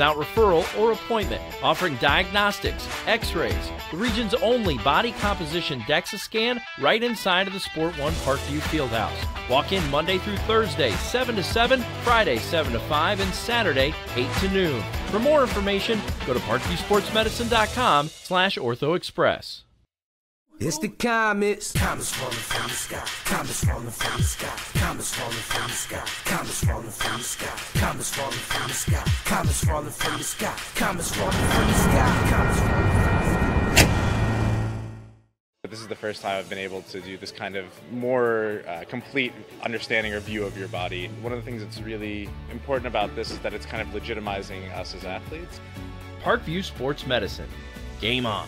without referral or appointment, offering diagnostics, x-rays, the region's only body composition DEXA scan right inside of the Sport One Parkview Fieldhouse. Walk in Monday through Thursday, 7 to 7, Friday, 7 to 5, and Saturday, 8 to noon. For more information, go to parkviewsportsmedicine.com/orthoexpress. It's the comets. Comets falling from the sky. Comets falling from the sky. Comets falling from the sky. Comets falling from the sky. Comets falling from the sky. Comets falling from the sky. Comets falling from the sky. Comets falling from the sky. This is the first time I've been able to do this kind of more complete understanding or view of your body. One of the things that's really important about this is that it's kind of legitimizing us as athletes. Parkview Sports Medicine. Game on.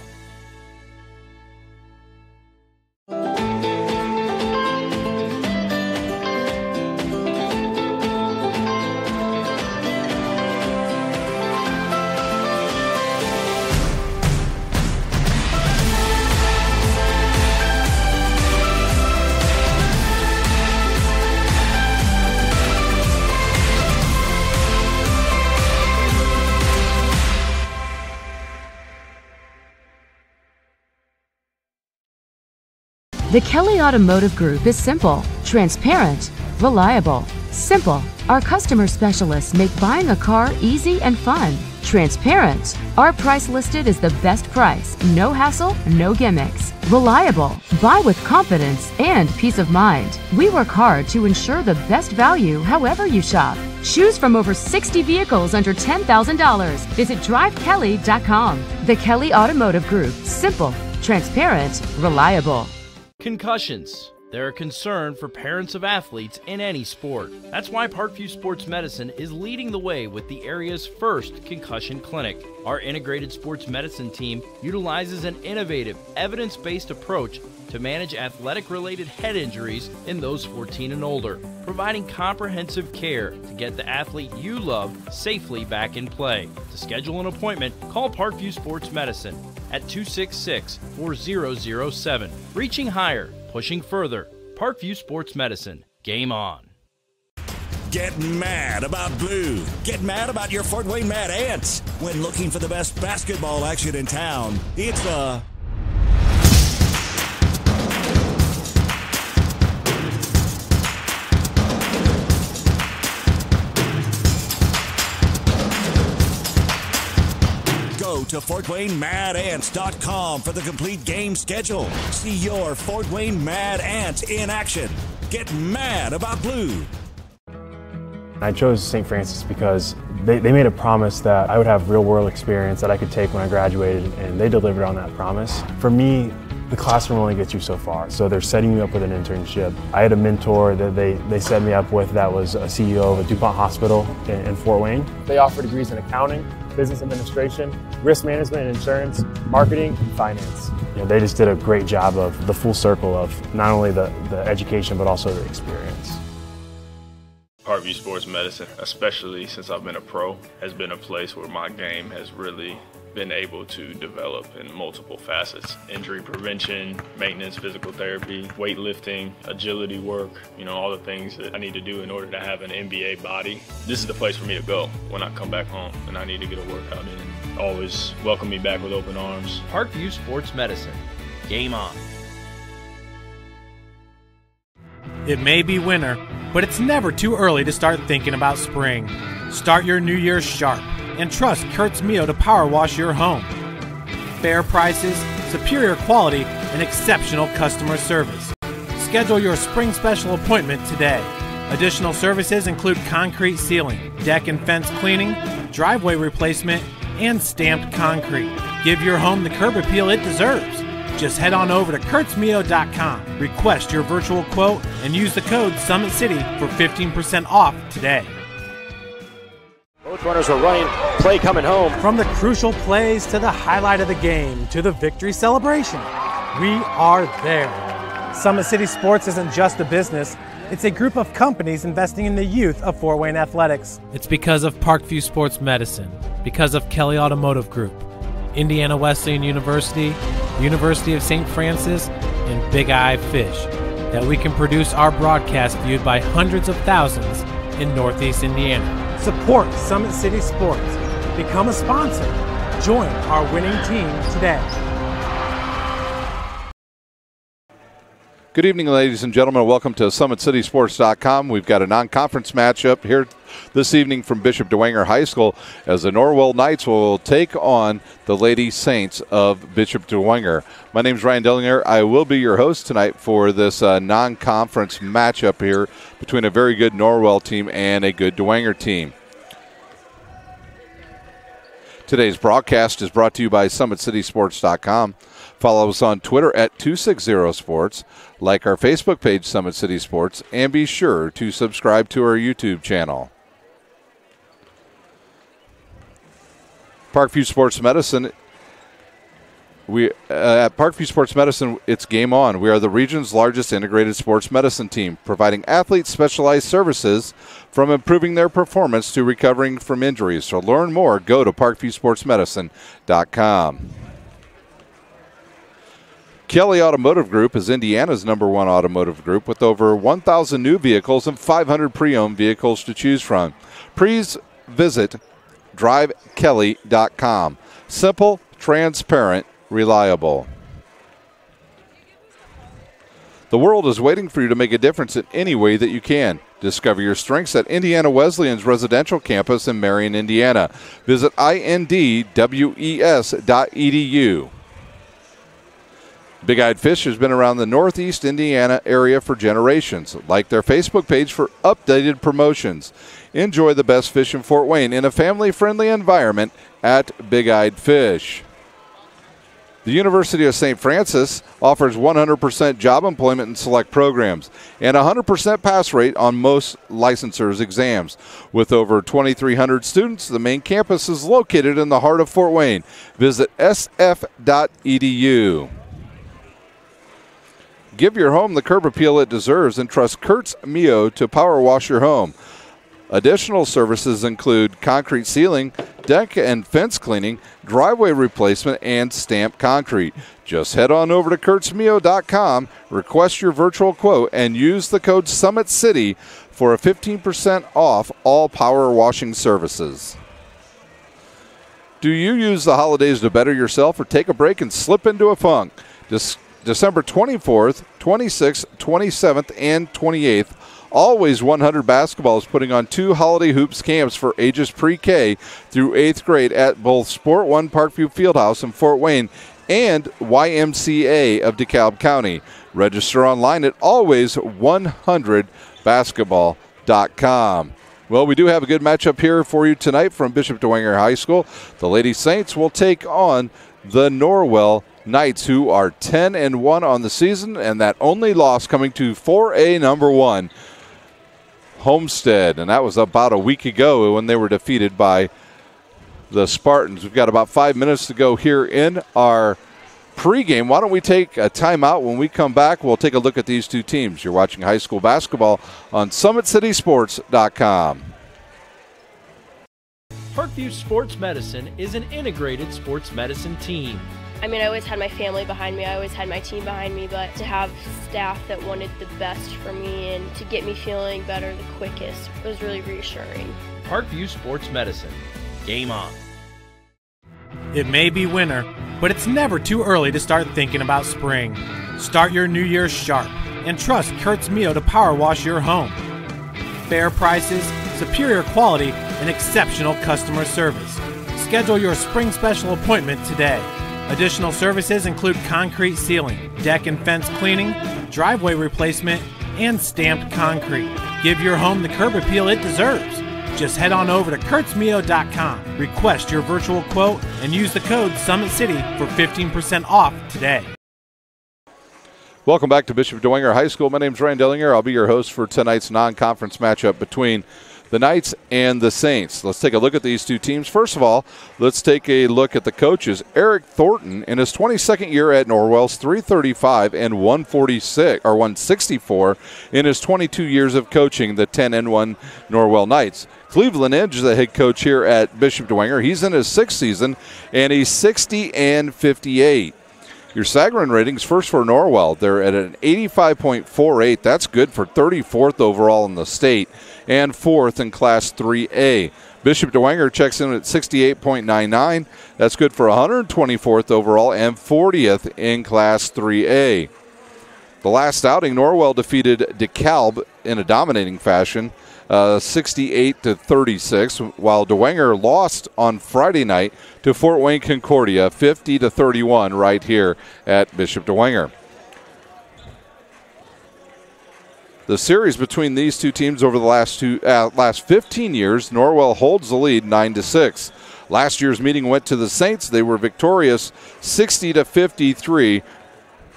The Kelly Automotive Group is simple, transparent, reliable. Simple. Our customer specialists make buying a car easy and fun. Transparent. Our price listed is the best price. No hassle, no gimmicks. Reliable. Buy with confidence and peace of mind. We work hard to ensure the best value however you shop. Choose from over 60 vehicles under $10,000. Visit drivekelly.com. The Kelly Automotive Group. Simple, transparent, reliable. Concussions. They're a concern for parents of athletes in any sport. That's why Parkview Sports Medicine is leading the way with the area's first concussion clinic. Our integrated sports medicine team utilizes an innovative, evidence-based approach to manage athletic-related head injuries in those 14 and older, providing comprehensive care to get the athlete you love safely back in play. To schedule an appointment, call Parkview Sports Medicine at 266-4007. Reaching higher, pushing further. Parkview Sports Medicine. Game on. Get mad about blue. Get mad about your Fort Wayne Mad Ants. When looking for the best basketball action in town, it's the Go to FortWayneMadAnts.com for the complete game schedule. See your Fort Wayne Mad Ants in action. Get mad about blue. I chose St. Francis because they made a promise that I would have real-world experience that I could take when I graduated, and they delivered on that promise. For me, the classroom only gets you so far, so they're setting you up with an internship. I had a mentor that they set me up with that was a CEO of a DuPont hospital in Fort Wayne. They offer degrees in accounting, business administration, risk management and insurance, marketing, and finance. You know, they just did a great job of the full circle of not only the education but also the experience. Parkview Sports Medicine, especially since I've been a pro, has been a place where my game has really been able to develop in multiple facets. Injury prevention, maintenance, physical therapy, weightlifting, agility work, you know, all the things that I need to do in order to have an NBA body. This is the place for me to go when I come back home and I need to get a workout in. Always welcome me back with open arms. Parkview Sports Medicine. Game on. It may be winter, but it's never too early to start thinking about spring. Start your new year sharp and trust Kurt's Mio to power wash your home. Fair prices, superior quality, and exceptional customer service. Schedule your spring special appointment today. Additional services include concrete sealing, deck and fence cleaning, driveway replacement, and stamped concrete. Give your home the curb appeal it deserves. Just head on over to kurtzmio.com, request your virtual quote, and use the code SummitCity for 15% off today. Both runners are running, play coming home. From the crucial plays to the highlight of the game to the victory celebration, we are there. Summit City Sports isn't just a business, it's a group of companies investing in the youth of Fort Wayne athletics. It's because of Parkview Sports Medicine, because of Kelly Automotive Group, Indiana Wesleyan University, University of St. Francis, and Big Eye Fish, that we can produce our broadcast viewed by hundreds of thousands in Northeast Indiana. Support Summit City Sports. Become a sponsor. Join our winning team today. Good evening, ladies and gentlemen. Welcome to SummitCitySports.com. We've got a non-conference matchup here this evening from Bishop Dwenger High School as the Norwell Knights will take on the Lady Saints of Bishop Dwenger. My name is Ryan Dellinger. I will be your host tonight for this non-conference matchup here between a very good Norwell team and a good Dwenger team. Today's broadcast is brought to you by SummitCitySports.com. Follow us on Twitter at 260sports, like our Facebook page, Summit City Sports, and be sure to subscribe to our YouTube channel. Parkview Sports Medicine. At Parkview Sports Medicine, it's game on. We are the region's largest integrated sports medicine team, providing athletes specialized services from improving their performance to recovering from injuries. To learn more, go to parkviewsportsmedicine.com. Kelly Automotive Group is Indiana's #1 automotive group with over 1,000 new vehicles and 500 pre-owned vehicles to choose from. Please visit drivekelly.com. Simple, transparent, reliable. The world is waiting for you to make a difference in any way that you can. Discover your strengths at Indiana Wesleyan's residential campus in Marion, Indiana. Visit indwes.edu. Big Eyed Fish has been around the Northeast Indiana area for generations. Like their Facebook page for updated promotions. Enjoy the best fish in Fort Wayne in a family-friendly environment at Big Eyed Fish. The University of St. Francis offers 100% job employment in select programs and 100% pass rate on most licensures exams. With over 2,300 students, the main campus is located in the heart of Fort Wayne. Visit sf.edu. Give your home the curb appeal it deserves and trust Kurtz Mio to power wash your home. Additional services include concrete ceiling, deck and fence cleaning, driveway replacement, and stamped concrete. Just head on over to kurtzmio.com, request your virtual quote, and use the code SummitCity for a 15% off all power washing services. Do you use the holidays to better yourself or take a break and slip into a funk? December 24th, 26th, 27th, and 28th, Always 100 Basketball is putting on 2 Holiday Hoops camps for ages pre-K through 8th grade at both Sport 1 Parkview Fieldhouse in Fort Wayne and YMCA of DeKalb County. Register online at always100basketball.com. Well, we do have a good matchup here for you tonight from Bishop Dwenger High School. The Lady Saints will take on the Norwell Knights, who are 10-1 on the season, and that only loss coming to 4A #1 Homestead, and that was about a week ago when they were defeated by the Spartans. We've got about 5 minutes to go here in our pregame. Why don't we take a timeout? When we come back, we'll take a look at these two teams. You're watching high school basketball on SummitCitySports.com. Parkview Sports Medicine is an integrated sports medicine team. I mean, I always had my family behind me. I always had my team behind me, but to have staff that wanted the best for me and to get me feeling better the quickest was really reassuring. Parkview Sports Medicine. Game on. It may be winter, but it's never too early to start thinking about spring. Start your new year sharp and trust Kurtz Mio to power wash your home. Fair prices, superior quality, and exceptional customer service. Schedule your spring special appointment today. Additional services include concrete ceiling, deck and fence cleaning, driveway replacement, and stamped concrete. Give your home the curb appeal it deserves. Just head on over to kurtzmio.com, request your virtual quote, and use the code SummitCity for 15% off today. Welcome back to Bishop Dwenger High School. My name is Ryan Dellinger. I'll be your host for tonight's non-conference matchup between the Knights and the Saints. Let's take a look at these two teams. First of all, let's take a look at the coaches. Eric Thornton, in his 22nd year at Norwell's, 335 and 164 in his 22 years of coaching the 10-1 Norwell Knights. Cleveland Edge, the head coach here at Bishop Dwenger, he's in his 6th season, and he's 60 and 58. Your Sagarin ratings, first for Norwell, they're at an 85.48. That's good for 34th overall in the state and 4th in Class 3A. Bishop Dwenger checks in at 68.99. That's good for 124th overall and 40th in Class 3A. The last outing, Norwell defeated DeKalb in a dominating fashion, 68-36, while Dwenger lost on Friday night to Fort Wayne Concordia, 50-31, right here at Bishop Dwenger. The series between these two teams over the last 15 years, Norwell holds the lead 9-6. Last year's meeting went to the Saints. They were victorious 60-53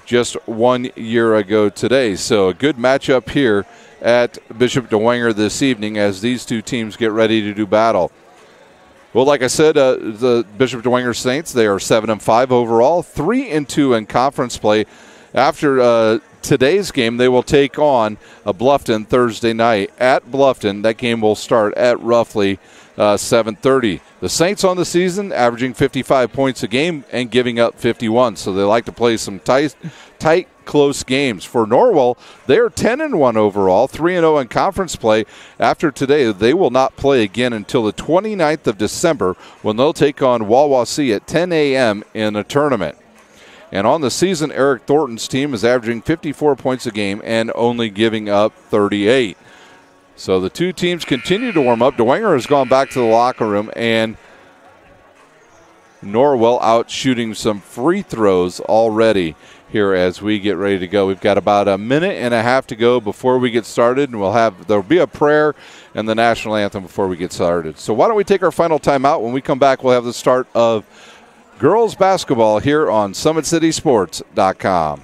just 1 year ago today. So a good matchup here at Bishop Dwenger this evening as these two teams get ready to do battle. Well, like I said, the Bishop Dwenger Saints, they are 7-5 overall, 3-2 in conference play. After today's game, they will take on Bluffton Thursday night at Bluffton. That game will start at roughly 7:30. The Saints on the season averaging 55 points a game and giving up 51, so they like to play some tight, close games. For Norwell, they are 10-1 overall, 3-0 in conference play. After today, they will not play again until the 29th of December when they'll take on Wawasee at 10 a.m. in a tournament. And on the season, Eric Thornton's team is averaging 54 points a game and only giving up 38. So the two teams continue to warm up. Dwenger has gone back to the locker room, and Norwell out shooting some free throws already here as we get ready to go. We've got about a minute and a half to go before we get started, and there'll be a prayer and the national anthem before we get started. So why don't we take our final timeout? When we come back, we'll have the start of girls basketball here on SummitCitySports.com.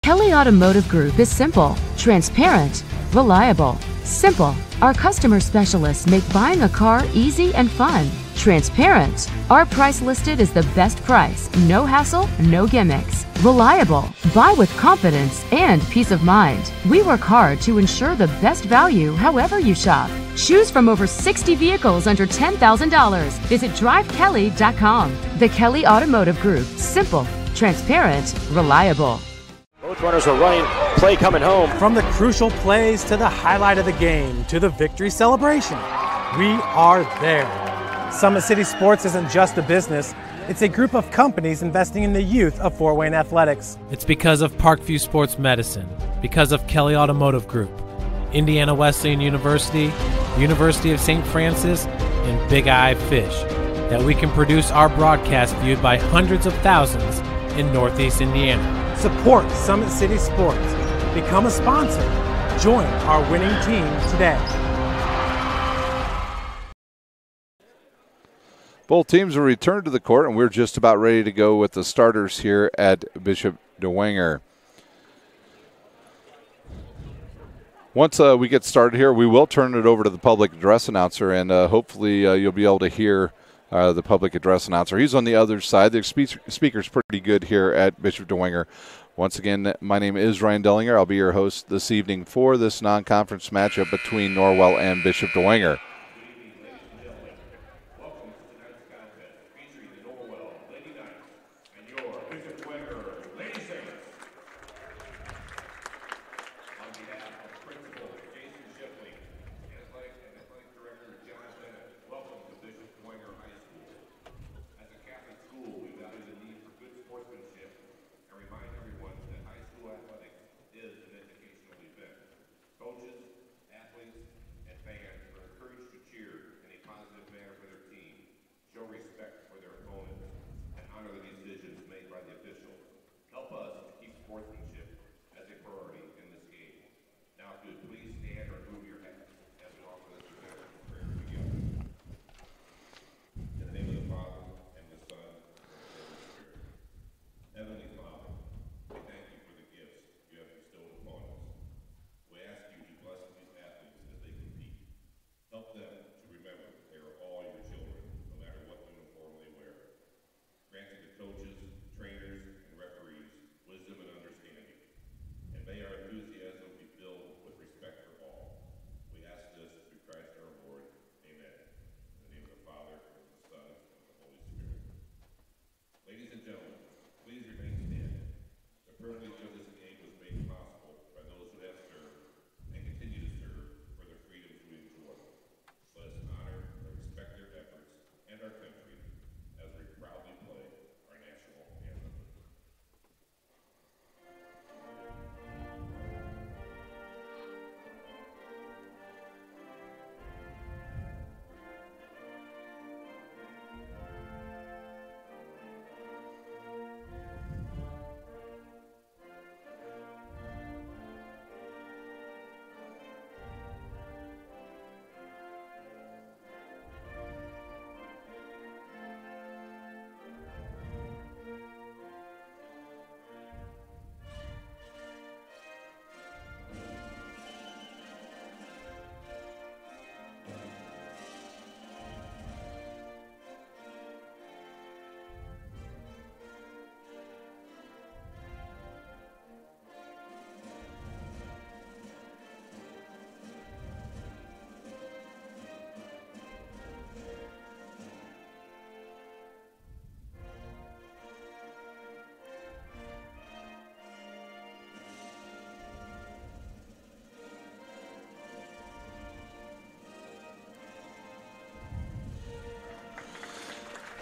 Kelly Automotive Group is simple, transparent, reliable. Simple. Our customer specialists make buying a car easy and fun. Transparent. Our price listed is the best price. No hassle, no gimmicks. Reliable. Buy with confidence and peace of mind. We work hard to ensure the best value however you shop. Choose from over 60 vehicles under $10,000. Visit drivekelly.com. The Kelly Automotive Group. Simple, transparent, reliable. Both runners are running, play coming home. From the crucial plays to the highlight of the game to the victory celebration, we are there. Summit City Sports isn't just a business, it's a group of companies investing in the youth of Fort Wayne athletics. It's because of Parkview Sports Medicine, because of Kelly Automotive Group, Indiana Wesleyan University, University of St. Francis, and Big Eye Fish, that we can produce our broadcast viewed by hundreds of thousands in Northeast Indiana. Support Summit City Sports. Become a sponsor. Join our winning team today. Both teams will return to the court, and we're just about ready to go with the starters here at Bishop Dwenger. Once we get started here, we will turn it over to the public address announcer, and hopefully you'll be able to hear the public address announcer. He's on the other side. The speaker's pretty good here at Bishop Dwenger. Once again, my name is Ryan Dellinger. I'll be your host this evening for this non-conference matchup between Norwell and Bishop Dwenger.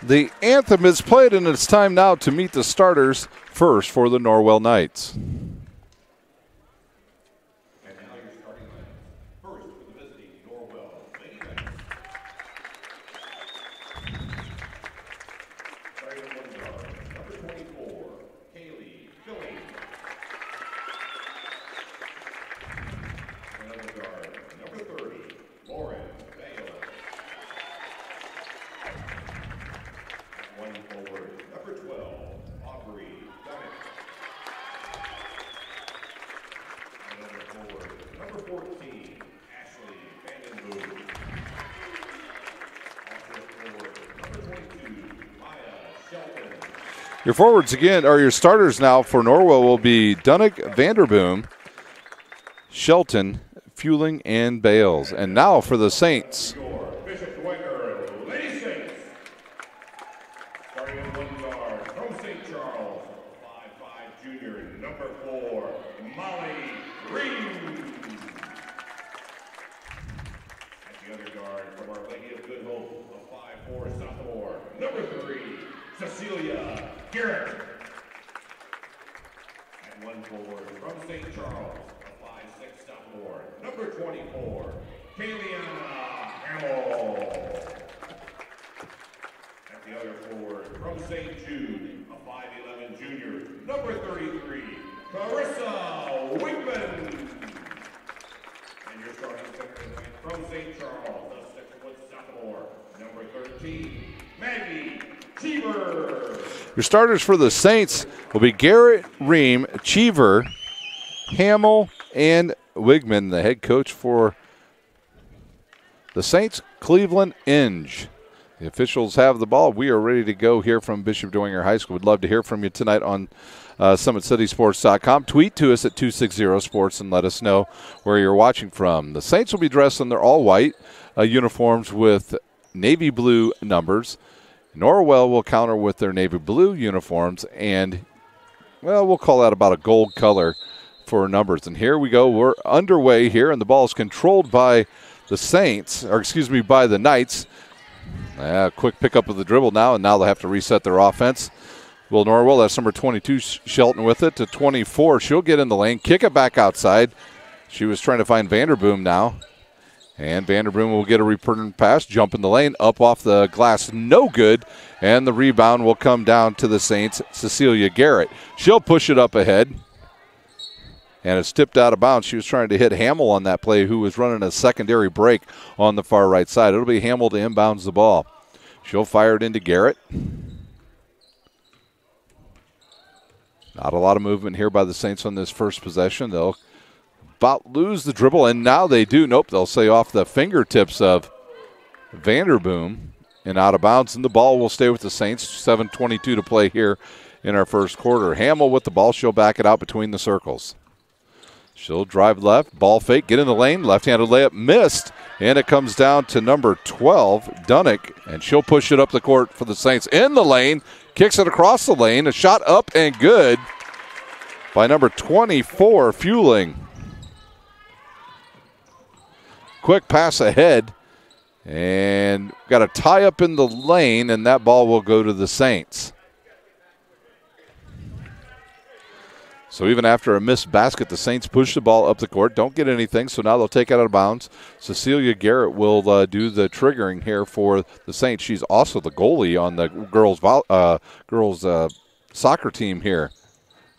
The anthem is played, and it's time now to meet the starters first for the Norwell Knights. Your forwards again, or your starters now for Norwell will be Dunnick, Vanderboom, Shelton, Fueling, and Bales. And now for the Saints. Dwenger, Lady Saints. Starting in one guard from St. Charles, 5'5" junior, number 4, Molly Green. At the other guard from Our Lady of Good Hope, a 5'4" sophomore, number 3, Cecilia Garrett. And one forward from St. Charles, a 5'6" sophomore, number 24, Kayliana Hamill. At the other forward from St. Jude, a 5'11" junior, number 33, Carissa Winkman. And your starting center from St. Charles, a 6-foot sophomore, number 13, Maggie Cheever. Your starters for the Saints will be Garrett, Ream, Cheever, Hamill, and Wigman. The head coach for the Saints, Cleveland Inge. The officials have the ball. We are ready to go here from Bishop Dwenger High School. We'd love to hear from you tonight on SummitCitySports.com. Tweet to us at 260sports and let us know where you're watching from. The Saints will be dressed in their all-white uniforms with navy blue numbers. Norwell will counter with their navy blue uniforms and, well, we'll call that about a gold color for numbers. And here we go. We're underway here, and the ball is controlled by the Saints, or excuse me, by the Knights. Quick pickup of the dribble now, and now they'll have to reset their offense. Will Norwell, that's number 22, Shelton with it, to 24. She'll get in the lane, kick it back outside. She was trying to find Vanderboom now. And Vanderboom will get a return pass, jump in the lane, up off the glass, no good. And the rebound will come down to the Saints, Cecilia Garrett. She'll push it up ahead. And it's tipped out of bounds. She was trying to hit Hamill on that play, who was running a secondary break on the far right side. It'll be Hamill to inbounds the ball. She'll fire it into Garrett. Not a lot of movement here by the Saints on this first possession. They'll about lose the dribble, and now they do. Nope, they'll say off the fingertips of Vanderboom and out of bounds, and the ball will stay with the Saints. 7:22 to play here in our first quarter. Hamill with the ball. She'll back it out between the circles. She'll drive left, ball fake, get in the lane, left-handed layup missed, and it comes down to number 12, Dunnick, and she'll push it up the court for the Saints. In the lane, kicks it across the lane, a shot up and good by number 24, Fueling. Quick pass ahead, and got a tie up in the lane, and that ball will go to the Saints. So even after a missed basket, the Saints push the ball up the court, don't get anything, so now they'll take it out of bounds. Cecilia Garrett will do the triggering here for the Saints. She's also the goalie on the girls soccer team here.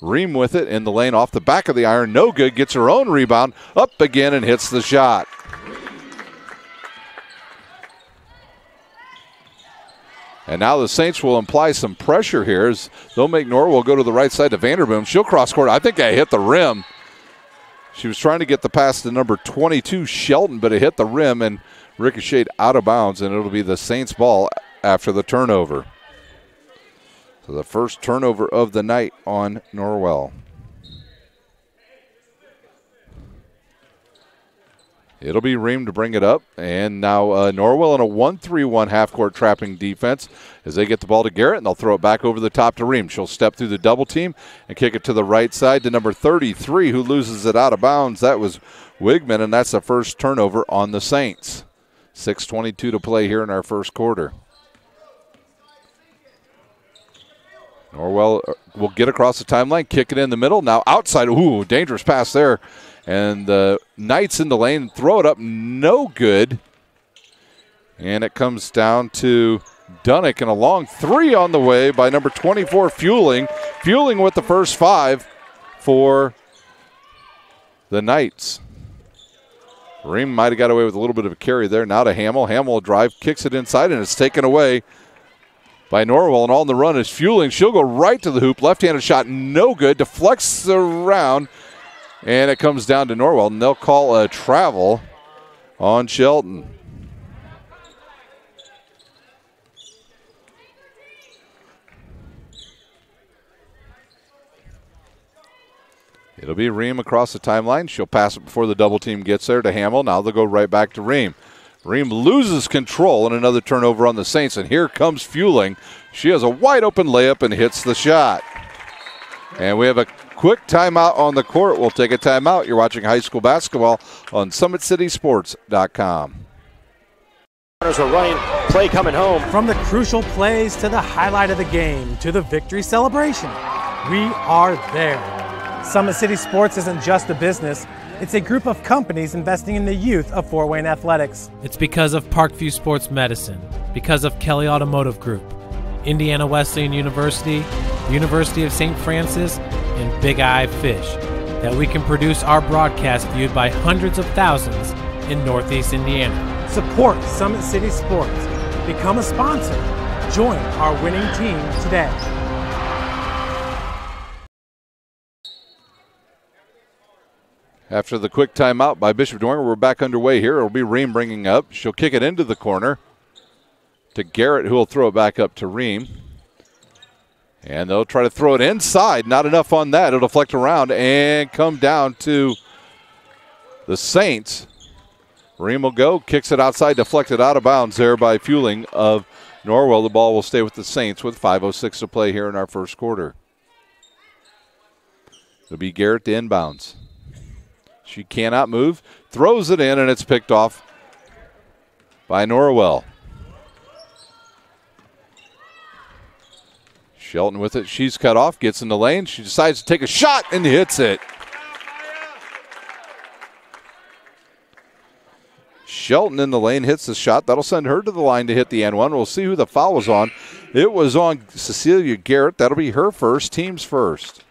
Ream with it in the lane off the back of the iron, no good, gets her own rebound, up again and hits the shot. And now the Saints will apply some pressure here as they'll make Norwell go to the right side to Vanderboom. She'll cross court. I think I hit the rim. She was trying to get the pass to number 22, Shelton, but it hit the rim and ricocheted out of bounds, and it'll be the Saints' ball after the turnover. So the first turnover of the night on Norwell. It'll be Ream to bring it up. And now Norwell in a 1-3-1 half-court trapping defense as they get the ball to Garrett, and they'll throw it back over the top to Ream. She'll step through the double team and kick it to the right side to number 33, who loses it out of bounds. That was Wigman, and that's the first turnover on the Saints. 6:22 to play here in our first quarter. Norwell will get across the timeline, kick it in the middle. Now outside, ooh, dangerous pass there. And the Knights in the lane, throw it up, no good. And it comes down to Dunnick, and a long three on the way by number 24, Fueling. Fueling with the first 5 for the Knights. Ream might have got away with a little bit of a carry there. Now to Hamill. Hamill will drive, kicks it inside, and it's taken away by Norwell. And on the run is Fueling. She'll go right to the hoop. Left-handed shot, no good. Deflects around, and it comes down to Norwell. And they'll call a travel on Shelton. It'll be Ream across the timeline. She'll pass it before the double team gets there to Hamill. Now they'll go right back to Ream. Ream loses control and another turnover on the Saints. And here comes Fueling. She has a wide open layup and hits the shot. And we have a quick timeout on the court. We'll take a timeout. You're watching high school basketball on SummitCitySports.com. Runners are running, play coming home. From the crucial plays to the highlight of the game to the victory celebration, we are there. Summit City Sports isn't just a business, it's a group of companies investing in the youth of Fort Wayne athletics. It's because of Parkview Sports Medicine, because of Kelly Automotive Group, Indiana Wesleyan University, the University of St. Francis, and Big Eye Fish, that we can produce our broadcast viewed by hundreds of thousands in Northeast Indiana. Support Summit City Sports. Become a sponsor. Join our winning team today. After the quick timeout by Bishop Dwenger, we're back underway here. It'll be Ream bringing up. She'll kick it into the corner to Garrett, who will throw it back up to Ream. And they'll try to throw it inside. Not enough on that. It'll deflect around and come down to the Saints. Ream will go, kicks it outside, deflected out of bounds there by Fueling of Norwell. The ball will stay with the Saints with 5:06 to play here in our first quarter. It'll be Garrett to inbounds. She cannot move, throws it in, and it's picked off by Norwell. Shelton with it. She's cut off, gets in the lane. She decides to take a shot and hits it. Shelton in the lane hits the shot. That'll send her to the line to hit the N1. We'll see who the foul was on. It was on Cecilia Garrett. That'll be her first, team's first.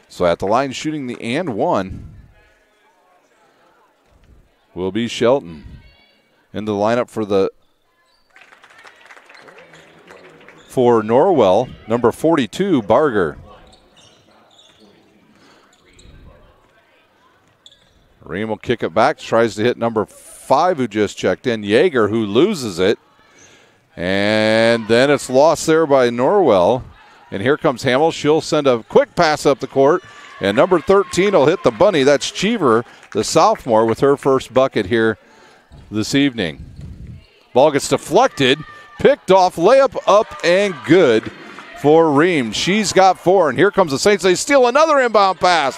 So at the line shooting the and one will be Shelton. In the lineup for Norwell, number 42, Barger. Ream will kick it back, tries to hit number 5 who just checked in, Yeager, who loses it. And then it's lost there by Norwell. And here comes Hamill. She'll send a quick pass up the court. And number 13 will hit the bunny. That's Cheever, the sophomore, with her first bucket here this evening. Ball gets deflected, picked off, layup up and good for Ream. She's got 4. And here comes the Saints. They steal another inbound pass.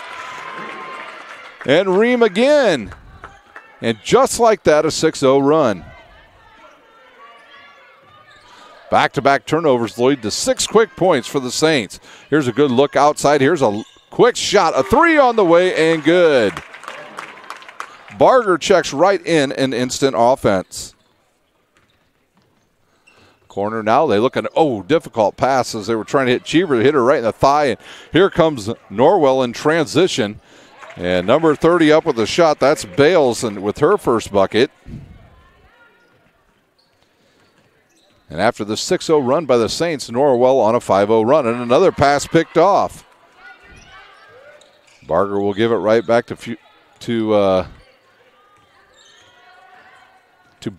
And Ream again. And just like that, a 6-0 run. Back-to-back turnovers lead to 6 quick points for the Saints. Here's a good look outside. Here's a quick shot. A 3 on the way and good. Barger checks right in an instant offense. Corner now. They look at, difficult pass as they were trying to hit Cheever. They hit her right in the thigh. And here comes Norwell in transition. And number 30 up with a shot. That's Bales and with her first bucket. And after the 6-0 run by the Saints, Norwell on a 5-0 run. And another pass picked off. Barger will give it right back to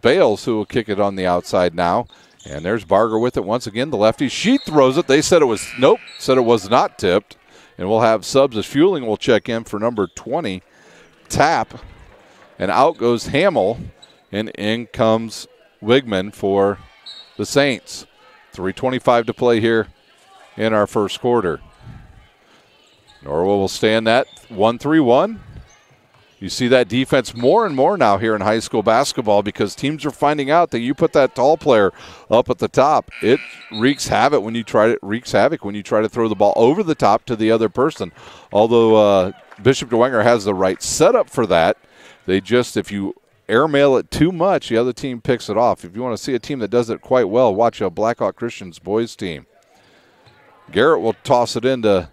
Bales, who will kick it on the outside now. And there's Barger with it once again. The lefty, she throws it. They said it was, said it was not tipped. And we'll have subs as Fueling will check in for number 20, Tap. And out goes Hamill. And in comes Wigman for the Saints. 3:25 to play here in our first quarter. Norwell will stay in that 1-3-1. You see that defense more and more now here in high school basketball because teams are finding out that you put that tall player up at the top. It wreaks havoc when you try to throw the ball over the top to the other person. Although Bishop Dwenger has the right setup for that, if you airmail it too much, the other team picks it off. If you want to see a team that does it quite well, watch a Blackhawk Christians boys team. Garrett will toss it into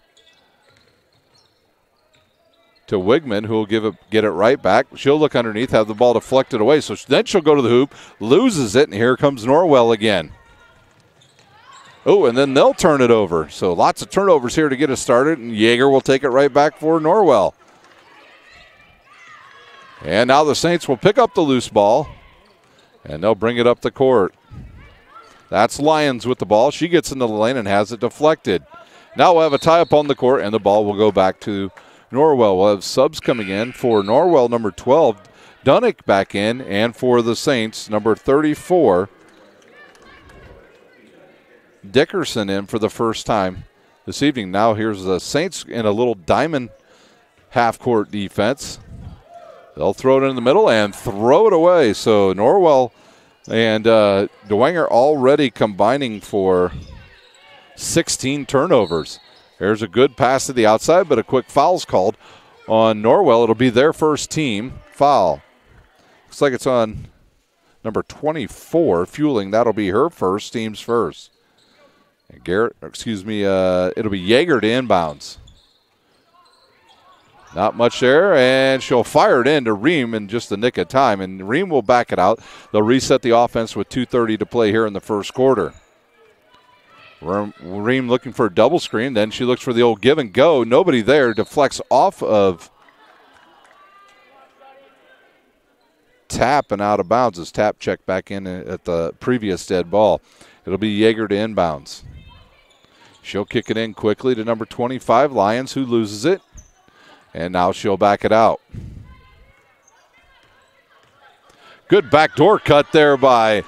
Wigman, who will get it right back. She'll look underneath, have the ball deflected away. So then she'll go to the hoop, loses it, and here comes Norwell again. Oh, and then they'll turn it over. So lots of turnovers here to get us started, and Yeager will take it right back for Norwell. And now the Saints will pick up the loose ball, and they'll bring it up the court. That's Lyons with the ball. She gets into the lane and has it deflected. Now we'll have a tie-up on the court, and the ball will go back to Norwell. We'll have subs coming in for Norwell, number 12, Dunnick back in, and for the Saints, number 34, Dickerson in for the first time this evening. Now here's the Saints in a little diamond half-court defense. They'll throw it in the middle and throw it away. So Norwell and Dwenger already combining for 16 turnovers. There's a good pass to the outside, but a quick foul's called on Norwell. It'll be their first team foul. Looks like it's on number 24, Fueling. That'll be her first, team's first. And it'll be Yeager to inbounds. Not much there, and she'll fire it in to Ream in just the nick of time, and Ream will back it out. They'll reset the offense with 2:30 to play here in the first quarter. Ream looking for a double screen. Then she looks for the old give and go. Nobody there. Deflects off of Tap and out of bounds as Tap checked back in at the previous dead ball. It'll be Yeager to inbounds. She'll kick it in quickly to number 25, Lyons, who loses it. And now she'll back it out. Good backdoor cut there by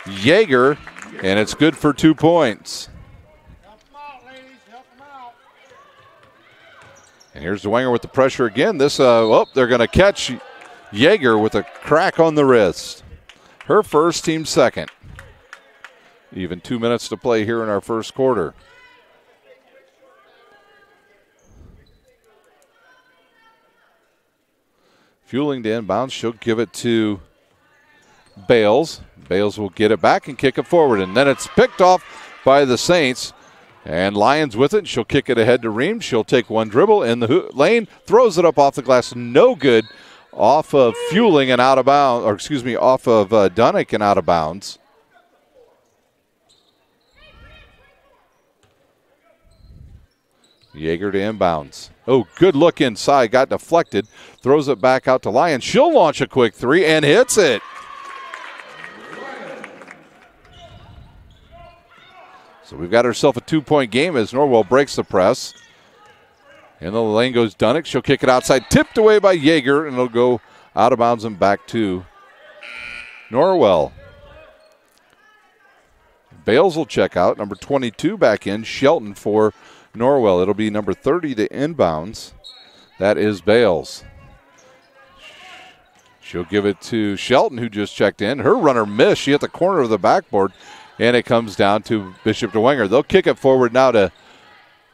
Yeager. And it's good for 2 points. And here's Dwenger with the pressure again. They're going to catch Yeager with a crack on the wrist. Her first, team second. Even 2 minutes to play here in our first quarter. Fueling to inbounds. She'll give it to Bales. Bales will get it back and kick it forward. And then it's picked off by the Saints. And Lyons with it. She'll kick it ahead to Ream. She'll take one dribble in the lane. Throws it up off the glass. No good. Off of Fueling and out of bounds. Off of Dunnick and out of bounds. Yeager to inbounds. Oh, good look inside. Got deflected. Throws it back out to Lyons. She'll launch a quick three and hits it. So we've got ourselves a 2-point game as Norwell breaks the press. In the lane goes Dunnick. She'll kick it outside. Tipped away by Yeager, and it'll go out of bounds and back to Norwell. Bales will check out. Number 22 back in. Shelton for Norwell. It'll be number 30 to inbounds. That is Bales. She'll give it to Shelton, who just checked in. Her runner missed. She hit the corner of the backboard. And it comes down to Bishop Dwenger. They'll kick it forward now to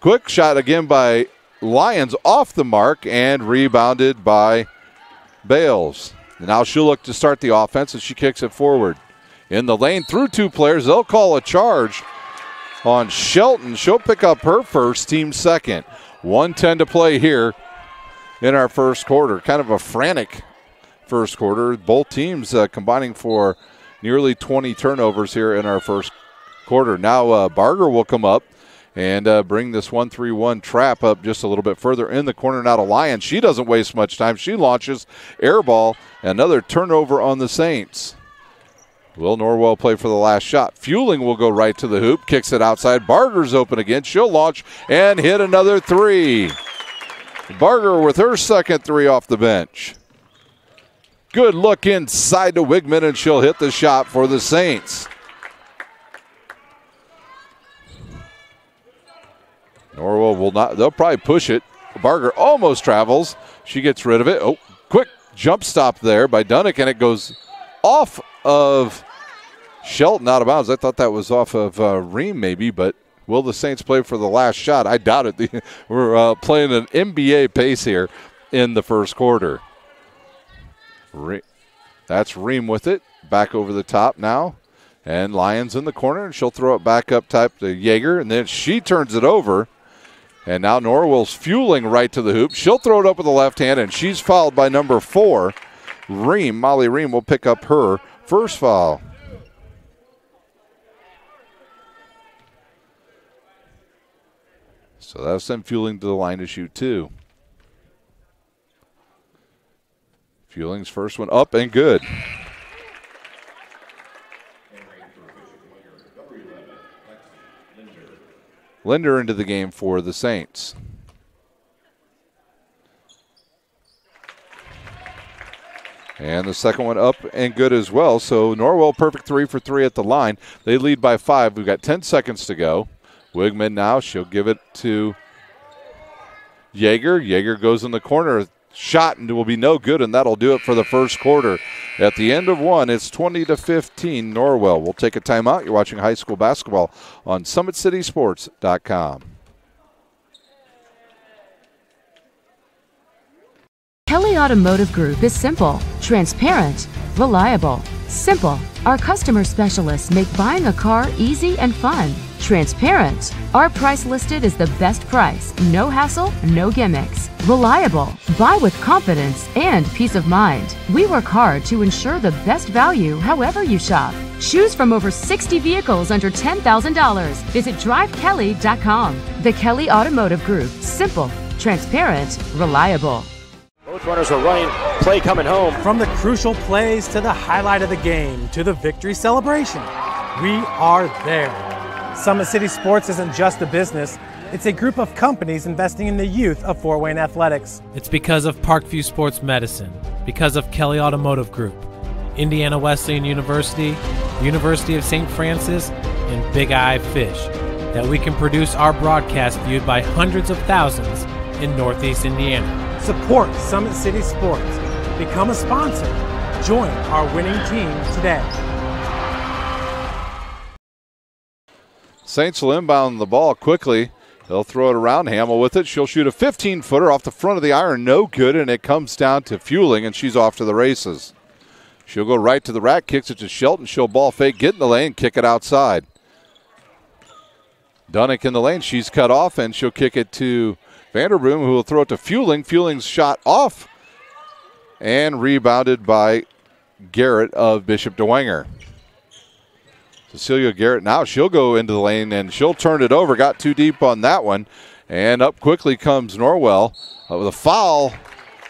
quick shot again by Lyons off the mark and rebounded by Bales. Now she'll look to start the offense as she kicks it forward. In the lane through two players. They'll call a charge on Shelton. She'll pick up her first, team second. 1:10 to play here in our first quarter. Kind of a frantic first quarter. Both teams combining for nearly 20 turnovers here in our first quarter. Now Barger will come up and bring this 1-3-1 trap up just a little bit further in the corner. Now to Lyons. She doesn't waste much time. She launches, air ball, another turnover on the Saints. Will Norwell play for the last shot? Fueling will go right to the hoop, kicks it outside. Barger's open again. She'll launch and hit another three. Barger with her second three off the bench. Good look inside to Wigman, and she'll hit the shot for the Saints. Norwell will not. They'll probably push it. Barger almost travels. She gets rid of it. Oh, quick jump stop there by Dunick, and it goes off of Shelton out of bounds. I thought that was off of Ream maybe, but will the Saints play for the last shot? I doubt it. We're playing an NBA pace here in the first quarter. That's Ream with it. Back over the top now. And Lyons in the corner, and she'll throw it back up top to Yeager, and then she turns it over. And now Norwell's fueling right to the hoop. She'll throw it up with the left hand, and she's fouled by number 4. Ream, Molly Ream, will pick up her first foul. So that's them fueling to the line to shoot 2. Fueling's first one up and good. Linder into the game for the Saints. And the second one up and good as well. So Norwell perfect 3 for 3 at the line. They lead by 5. We've got 10 seconds to go. Wigman now, she'll give it to Yeager. Yeager goes in the corner. Shot and will be no good, and that'll do it for the first quarter. At the end of one, it's 20-15 Norwell. We'll take a timeout. You're watching high school basketball on SummitCitySports.com. Kelly Automotive Group is simple, transparent, reliable. Simple. Our customer specialists make buying a car easy and fun. Transparent. Our price listed is the best price. No hassle, no gimmicks. Reliable. Buy with confidence and peace of mind. We work hard to ensure the best value however you shop. Choose from over 60 vehicles under $10,000. Visit drivekelly.com. The Kelly Automotive Group. Simple, transparent, reliable. Both runners are running, play coming home. From the crucial plays to the highlight of the game to the victory celebration, we are there. Summit City Sports isn't just a business, it's a group of companies investing in the youth of Fort Wayne athletics. It's because of Parkview Sports Medicine, because of Kelly Automotive Group, Indiana Wesleyan University, University of St. Francis, and Big Eye Fish, that we can produce our broadcast viewed by hundreds of thousands in Northeast Indiana. Support Summit City Sports. Become a sponsor. Join our winning team today. Saints will inbound the ball quickly. They'll throw it around. Hamill with it. She'll shoot a 15-footer off the front of the iron. No good, and it comes down to Fueling, and she's off to the races. She'll go right to the rack, kicks it to Shelton. She'll ball fake, get in the lane, kick it outside. Dunick in the lane. She's cut off, and she'll kick it to Vanderboom, who will throw it to Fueling. Fueling's shot off and rebounded by Garrett of Bishop Dwenger. Cecilia Garrett now, she'll go into the lane and she'll turn it over. Got too deep on that one. And up quickly comes Norwell. The foul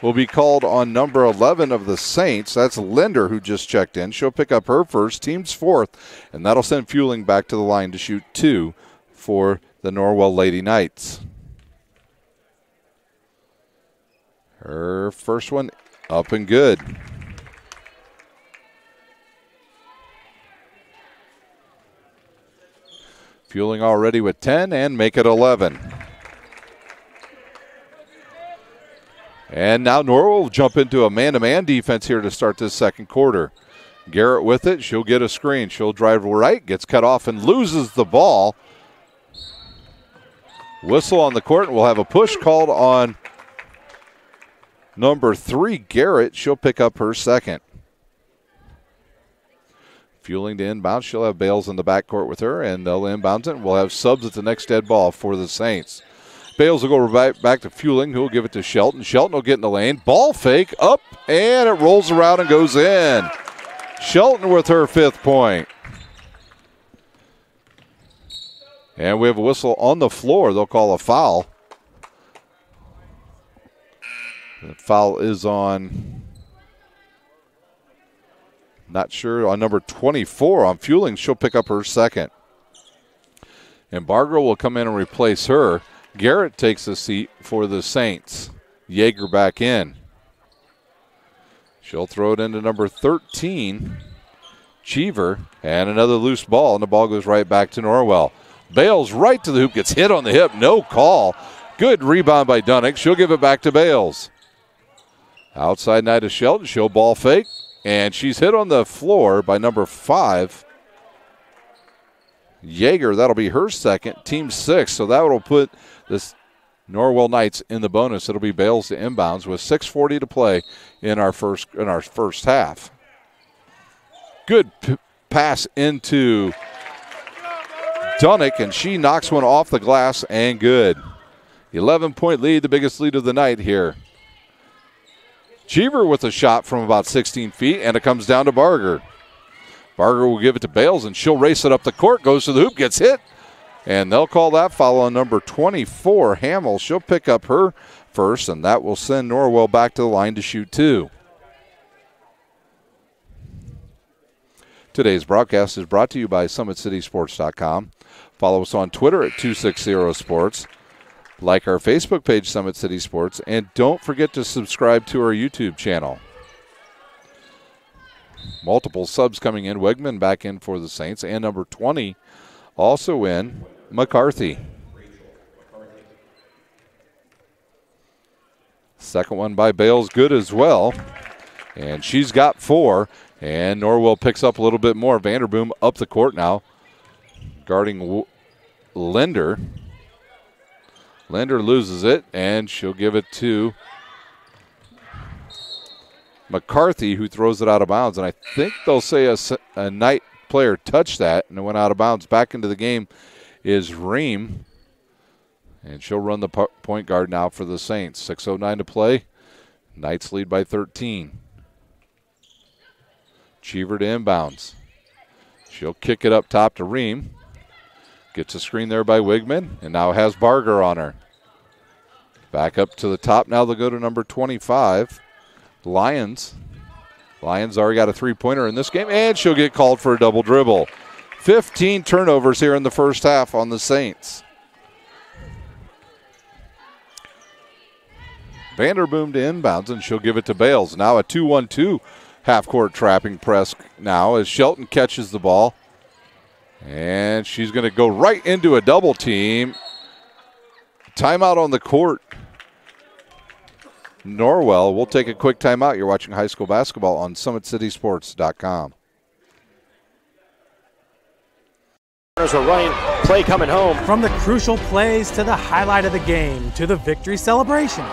will be called on number 11 of the Saints. That's Linder who just checked in. She'll pick up her first, team's fourth, and that'll send Fueling back to the line to shoot 2 for the Norwell Lady Knights. Her first one up and good. Fueling already with 10 and make it 11. And now Norwell will jump into a man-to-man defense here to start this second quarter. Garrett with it. She'll get a screen. She'll drive right, gets cut off and loses the ball. Whistle on the court, and we'll have a push called on number 3, Garrett. She'll pick up her second. Fueling to inbound. She'll have Bales in the backcourt with her, and they'll inbound it. We'll have subs at the next dead ball for the Saints. Bales will go right back to Fueling, who will give it to Shelton. Shelton will get in the lane. Ball fake up, and it rolls around and goes in. Shelton with her 5th point. And we have a whistle on the floor. They'll call a foul. The foul is on, not sure, on number 24 on Fueling. She'll pick up her second. And Barger will come in and replace her. Garrett takes a seat for the Saints. Yeager back in. She'll throw it into number 13, Cheever, and another loose ball, and the ball goes right back to Norwell. Bales right to the hoop, gets hit on the hip, no call. Good rebound by Dunick. She'll give it back to Bales. Outside Nida Shelton. She'll ball fake. And she's hit on the floor by number 5. Yeager, that'll be her second. Team 6, so that will put this Norwell Knights in the bonus. It'll be Bales to inbounds with 6:40 to play in our first half. Good pass into Dunick, and she knocks one off the glass and good. 11-point lead, the biggest lead of the night here. Cheever with a shot from about 16 feet, and it comes down to Barger. Barger will give it to Bales, and she'll race it up the court, goes to the hoop, gets hit, and they'll call that foul on number 24, Hamill. She'll pick up her first, and that will send Norwell back to the line to shoot 2. Today's broadcast is brought to you by SummitCitySports.com. Follow us on Twitter at 260sports. Like our Facebook page, Summit City Sports, and don't forget to subscribe to our YouTube channel. Multiple subs coming in. Wegman back in for the Saints, and number 20 also in, McCarthy. Second one by Bales, good as well. And she's got 4, and Norwell picks up a little bit more. Vanderboom up the court now, guarding Linder. Linder loses it, and she'll give it to McCarthy, who throws it out of bounds. And I think they'll say a Knight player touched that, and it went out of bounds. Back into the game is Ream, and she'll run the point guard now for the Saints. 6:09 to play. Knights lead by 13. Cheever to inbounds. She'll kick it up top to Ream. Gets a screen there by Wigman, and now has Barger on her. Back up to the top. Now they'll go to number 25, Lyons. Lyons already got a three-pointer in this game, and she'll get called for a double dribble. 15 turnovers here in the first half on the Saints. Vanderboom to inbounds, and she'll give it to Bales. Now a 2-1-2 half-court trapping press now as Shelton catches the ball. And she's going to go right into a double team. Timeout on the court. Norwell will take a quick timeout. You're watching high school basketball on SummitCitySports.com. Runners are running, play coming home. From the crucial plays to the highlight of the game to the victory celebration,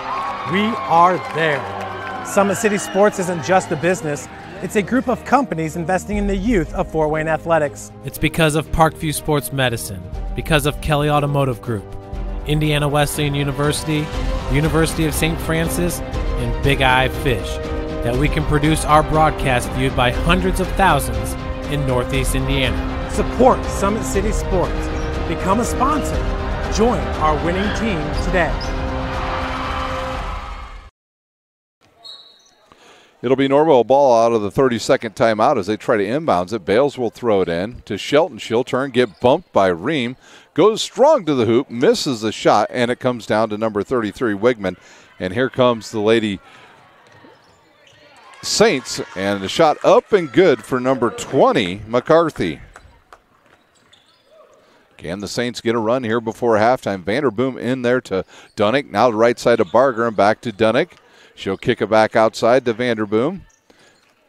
we are there. Summit City Sports isn't just a business. It's a group of companies investing in the youth of Fort Wayne athletics. It's because of Parkview Sports Medicine, because of Kelly Automotive Group, Indiana Wesleyan University, University of St. Francis, and Big Eye Fish, that we can produce our broadcast viewed by hundreds of thousands in Northeast Indiana. Support Summit City Sports. Become a sponsor. Join our winning team today. It'll be Norwell ball out of the 32nd timeout as they try to inbounds it. Bales will throw it in to Shelton. She'll turn, get bumped by Ream. Goes strong to the hoop, misses the shot, and it comes down to number 33, Wigman. And here comes the Lady Saints, and the shot up and good for number 20, McCarthy. Can the Saints get a run here before halftime? Vanderboom in there to Dunick. Now the right side of Barger and back to Dunick. She'll kick it back outside to Vanderboom.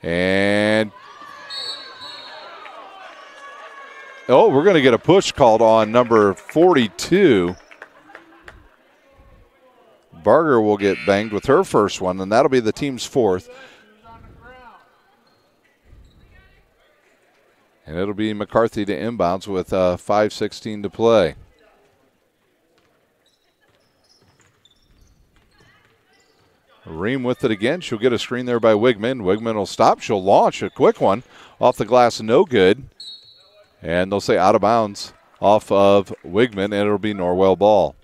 And, we're going to get a push called on number 42. Barger will get banged with her first one, and that'll be the team's fourth. And it'll be McCarthy to inbounds with 5:16 to play. Ream with it again. She'll get a screen there by Wigman. Wigman will stop. She'll launch a quick one off the glass. No good. And they'll say out of bounds off of Wigman, and it'll be Norwell ball.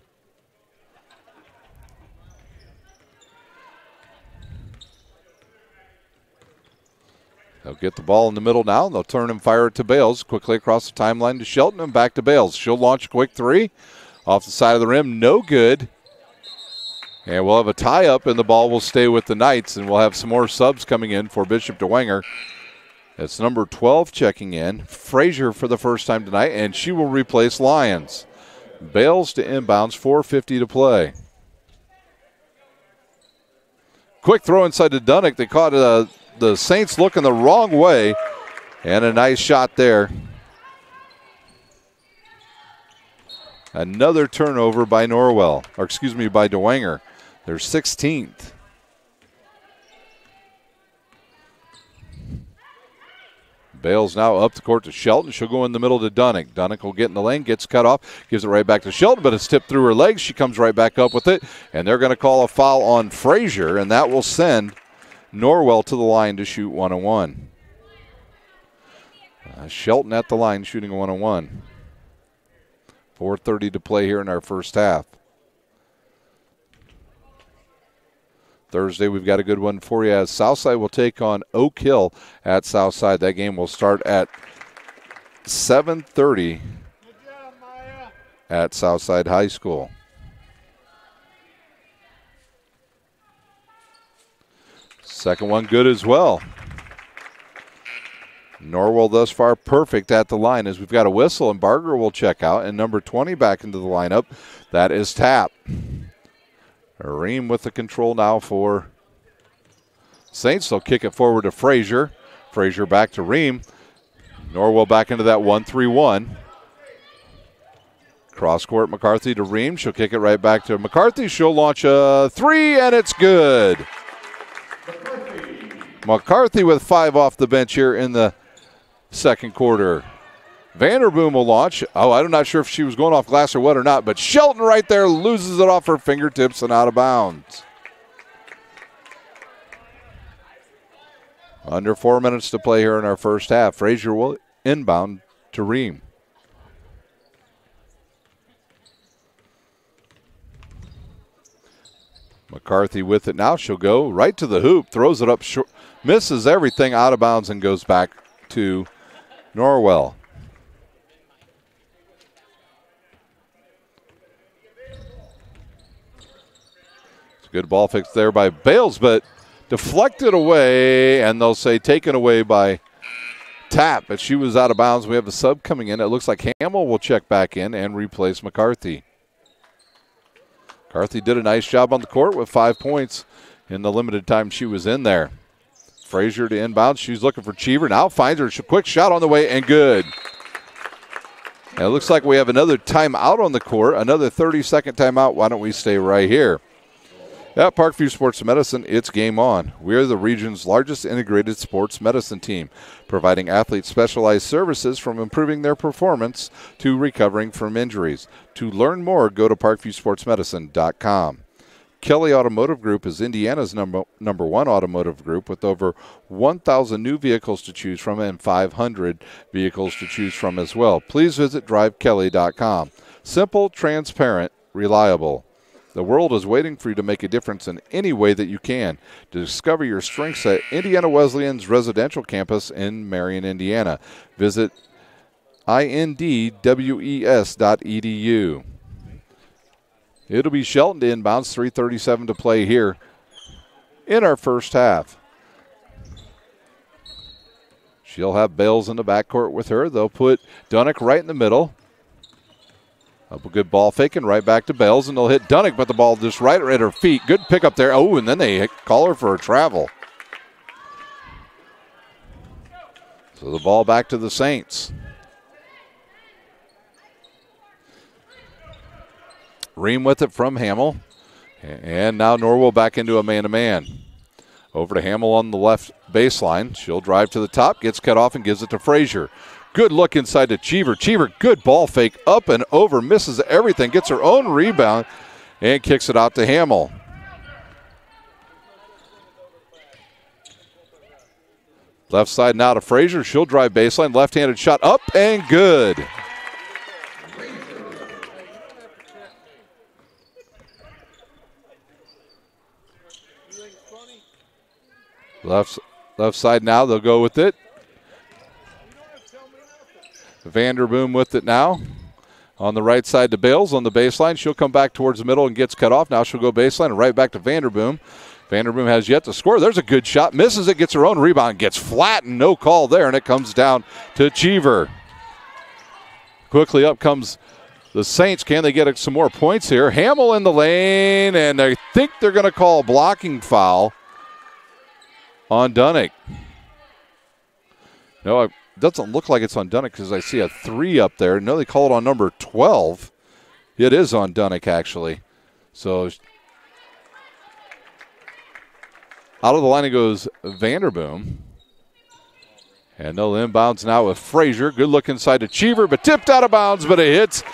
They'll get the ball in the middle now, and they'll turn and fire it to Bales. Quickly across the timeline to Shelton and back to Bales. She'll launch a quick three off the side of the rim. No good. And we'll have a tie-up, and the ball will stay with the Knights, and we'll have some more subs coming in for Bishop Dwenger. It's number 12 checking in, Frazier for the first time tonight, and she will replace Lyons. Bales to inbounds, 4:50 to play. quick throw inside to Dunick. They caught the Saints looking the wrong way, and a nice shot there. Another turnover by Norwell, or excuse me, by Dwenger. They're 16th. Bales now up the court to Shelton. She'll go in the middle to Dunick. Dunick will get in the lane, gets cut off, gives it right back to Shelton, but it's tipped through her legs. She comes right back up with it, and they're going to call a foul on Frazier, and that will send Norwell to the line to shoot 1-on-1. Shelton at the line shooting a 1-on-1. 4:30 to play here in our first half. Thursday, we've got a good one for you as Southside will take on Oak Hill at Southside. That game will start at 7:30 at Southside High School. Second one good as well. Norwell thus far perfect at the line as we've got a whistle, and Barger will check out, and number 20 back into the lineup. That is Tapp. Ream with the control now for Saints. They'll kick it forward to Frazier. Frazier back to Ream. Norwell back into that 1-3-1. Cross court, McCarthy to Ream. She'll kick it right back to McCarthy. She'll launch a three, and it's good. McCarthy with 5 off the bench here in the second quarter. Vanderboom will launch. Oh, I'm not sure if she was going off glass or what or not, but Shelton right there loses it off her fingertips and out of bounds. Under 4 minutes to play here in our first half. Frazier will inbound to Ream. McCarthy with it now. She'll go right to the hoop, throws it up short, misses everything out of bounds, and goes back to Norwell. It's a good ball fix there by Bales, but deflected away, and they'll say taken away by Tapp, but she was out of bounds. We have a sub coming in. It looks like Hamill will check back in and replace McCarthy. McCarthy did a nice job on the court with 5 points in the limited time she was in there. Frazier to inbound. She's looking for Cheever. Now finds her. Quick shot on the way, and good. And it looks like we have another timeout on the court, another 30-second timeout. Why don't we stay right here? At Parkview Sports Medicine, it's game on. We are the region's largest integrated sports medicine team, providing athletes specialized services from improving their performance to recovering from injuries. To learn more, go to parkviewsportsmedicine.com. Kelly Automotive Group is Indiana's number one automotive group with over 1,000 new vehicles to choose from and 500 vehicles to choose from as well. Please visit drivekelly.com. Simple, transparent, reliable. The world is waiting for you to make a difference in any way that you can. To discover your strengths at Indiana Wesleyan's residential campus in Marion, Indiana. Visit indwes.edu. It'll be Shelton to inbounds, 3:37 to play here in our first half. She'll have Bales in the backcourt with her. They'll put Dunick right in the middle. Up a good ball faking right back to Bales, and they'll hit Dunick, but the ball just right at her feet. Good pick up there. Oh, and then they call her for a travel. So the ball back to the Saints. Ream with it from Hamill. And now Norwell back into a man-to-man. Over to Hamill on the left baseline. She'll drive to the top, gets cut off, and gives it to Frazier. Good look inside to Cheever. Cheever, good ball fake, up and over, misses everything, gets her own rebound, and kicks it out to Hamill. Left side now to Frazier. She'll drive baseline, left-handed shot up and good. Left side now, they'll go with it. Vanderboom with it now. On the right side to Bales on the baseline. She'll come back towards the middle and gets cut off. Now she'll go baseline and right back to Vanderboom. Vanderboom has yet to score. There's a good shot. Misses it, gets her own rebound, gets flattened. No call there, and it comes down to Cheever. Quickly up comes the Saints. Can they get some more points here? Hamill in the lane, and I think they're going to call a blocking foul on Dunick. No, it doesn't look like it's on Dunick because I see a 3 up there. No, they call it on number 12. It is on Dunick, actually. So out of the line it goes Vanderboom. And they'll inbounds now with Frazier. Good look inside to Cheever, but tipped out of bounds, but it hits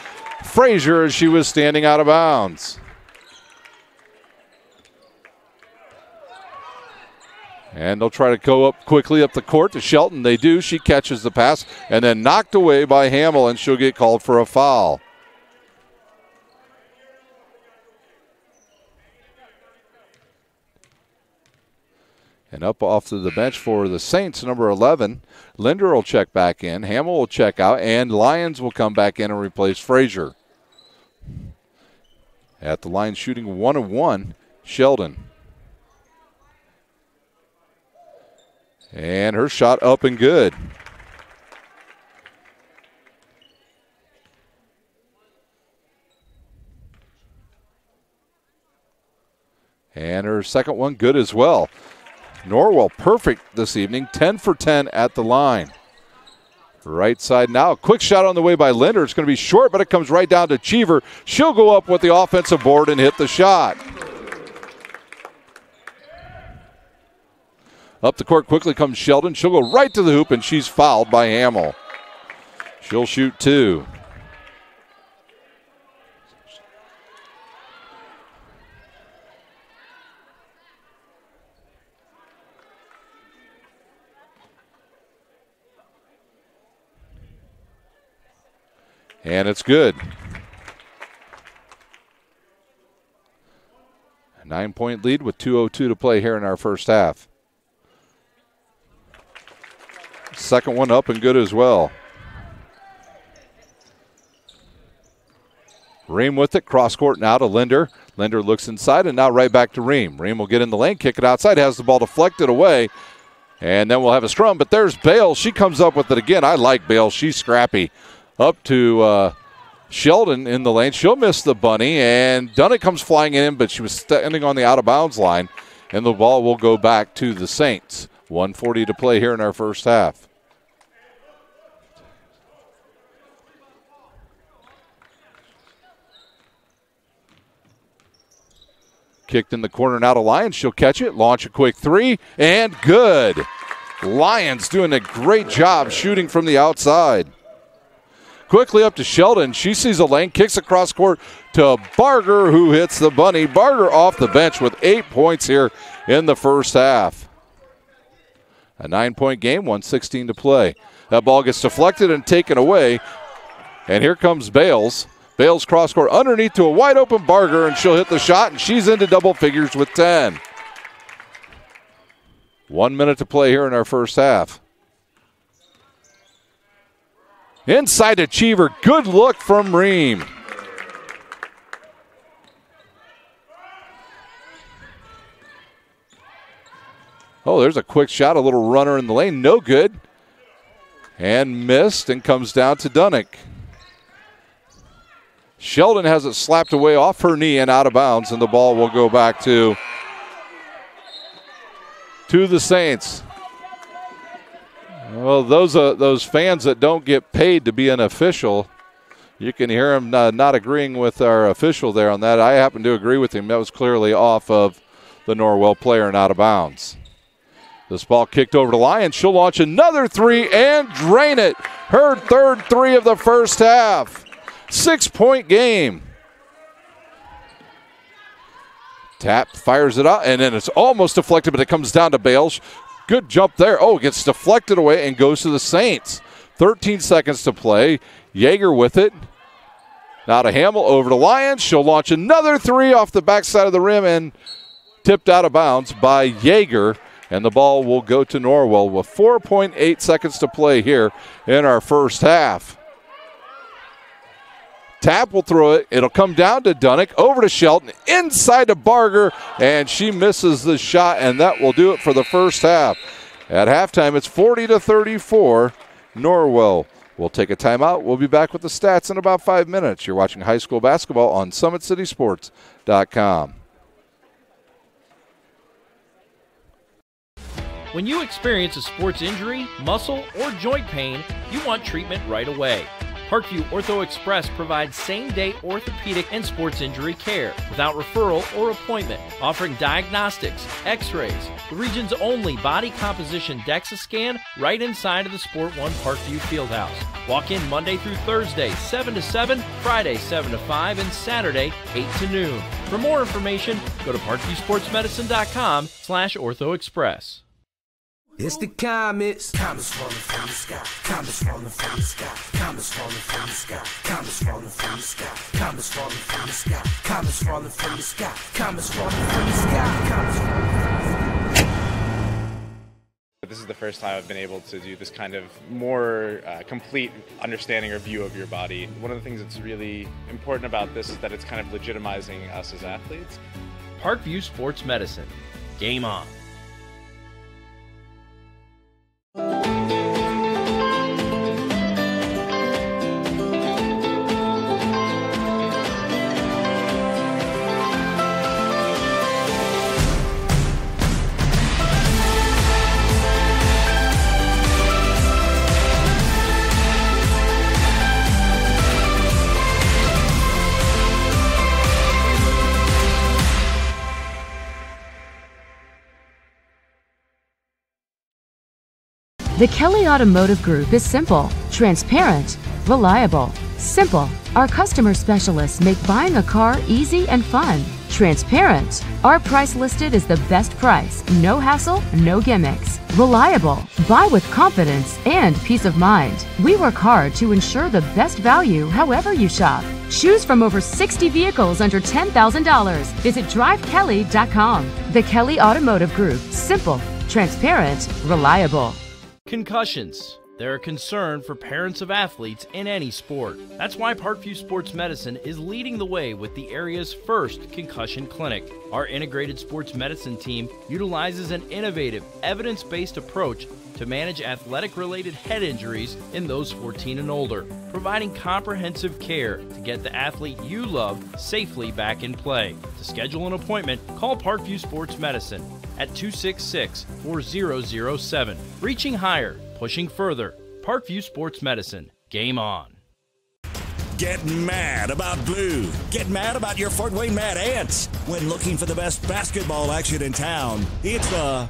Frazier as she was standing out of bounds. And they'll try to go up quickly up the court to Shelton. They do. She catches the pass and then knocked away by Hamill, and she'll get called for a foul. And up off to the bench for the Saints, number 11. Linder will check back in. Hamill will check out. And Lyons will come back in and replace Frazier. At the line shooting 1 of 1, Sheldon. And her shot up and good. And her second one good as well. Norwell perfect this evening, 10 for 10 at the line. Right side now, quick shot on the way by Linder. It's going to be short, but it comes right down to Cheever. She'll go up with the offensive board and hit the shot. Up the court quickly comes Sheldon. She'll go right to the hoop, and she's fouled by Hamill. She'll shoot 2. And it's good. A 9-point lead with 2:02 to play here in our first half. Second one up and good as well. Ream with it, cross court now to Linder. Linder looks inside and now right back to Ream. Ream will get in the lane, kick it outside, has the ball deflected away. And then we'll have a scrum, but there's Bales. She comes up with it again. I like Bales. She's scrappy. Up to Sheldon in the lane. She'll miss the bunny, and Dunick comes flying in, but she was standing on the out-of-bounds line, and the ball will go back to the Saints. 1:40 to play here in our first half. Kicked in the corner now to Lyons. She'll catch it, launch a quick 3, and good. Lyons doing a great job shooting from the outside. Quickly up to Sheldon. She sees a lane, kicks across court to Barger, who hits the bunny. Barger off the bench with 8 points here in the first half. A 9-point game, 1:16 to play. That ball gets deflected and taken away. And here comes Bales. Bales cross court underneath to a wide open Barger, and she'll hit the shot, and she's into double figures with 10. 1 minute to play here in our first half. Inside to Cheever. Good look from Ream. Oh, there's a quick shot, a little runner in the lane. No good. And missed and comes down to Dunick. Sheldon has it slapped away off her knee and out of bounds, and the ball will go back to the Saints. Well, those fans that don't get paid to be an official, you can hear them not agreeing with our official there on that. I happen to agree with him. That was clearly off of the Norwell player and out of bounds. This ball kicked over to Lyons. She'll launch another 3 and drain it. Her third 3 of the first half. 6-point game. Tap fires it out, and then it's almost deflected, but it comes down to Bales. Good jump there. Oh, it gets deflected away and goes to the Saints. 13 seconds to play. Yeager with it. Now to Hamill, over to Lyons. She'll launch another 3 off the backside of the rim and tipped out of bounds by Yeager. And the ball will go to Norwell with 4.8 seconds to play here in our first half. Tap will throw it. It'll come down to Dunick, over to Shelton, inside to Barger, and she misses the shot, and that will do it for the first half. At halftime, it's 40-34. Norwell will take a timeout. We'll be back with the stats in about 5 minutes. You're watching high school basketball on SummitCitySports.com. When you experience a sports injury, muscle, or joint pain, you want treatment right away. Parkview Ortho Express provides same-day orthopedic and sports injury care without referral or appointment, offering diagnostics, x-rays, the region's only body composition DEXA scan right inside of the Sport One Parkview Fieldhouse. Walk in Monday through Thursday, 7 to 7, Friday, 7 to 5, and Saturday, 8 to noon. For more information, go to parkviewsportsmedicine.com/orthoexpress. It's the comets. Comets falling from the sky. Comets falling from the sky. Comets falling from the sky. Comets falling from the sky. Comets falling from the sky. Comets falling from the sky. Comets falling from the sky. Comets falling from the sky. This is the first time I've been able to do this kind of more complete understanding or view of your body. One of the things that's really important about this is that it's kind of legitimizing us as athletes. Parkview Sports Medicine. Game on. The Kelly Automotive Group is simple, transparent, reliable. Simple. Our customer specialists make buying a car easy and fun. Transparent. Our price listed is the best price. No hassle, no gimmicks. Reliable. Buy with confidence and peace of mind. We work hard to ensure the best value however you shop. Choose from over 60 vehicles under $10,000. Visit drivekelly.com. The Kelly Automotive Group. Simple, transparent, reliable. Concussions. They're a concern for parents of athletes in any sport. That's why Parkview Sports Medicine is leading the way with the area's first concussion clinic. Our integrated sports medicine team utilizes an innovative, evidence-based approach to manage athletic-related head injuries in those 14 and older, providing comprehensive care to get the athlete you love safely back in play. To schedule an appointment, call Parkview Sports Medicine at 266-4007. Reaching higher, pushing further. Parkview Sports Medicine. Game on. Get mad about blue. Get mad about your Fort Wayne Mad Ants. When looking for the best basketball action in town, it's the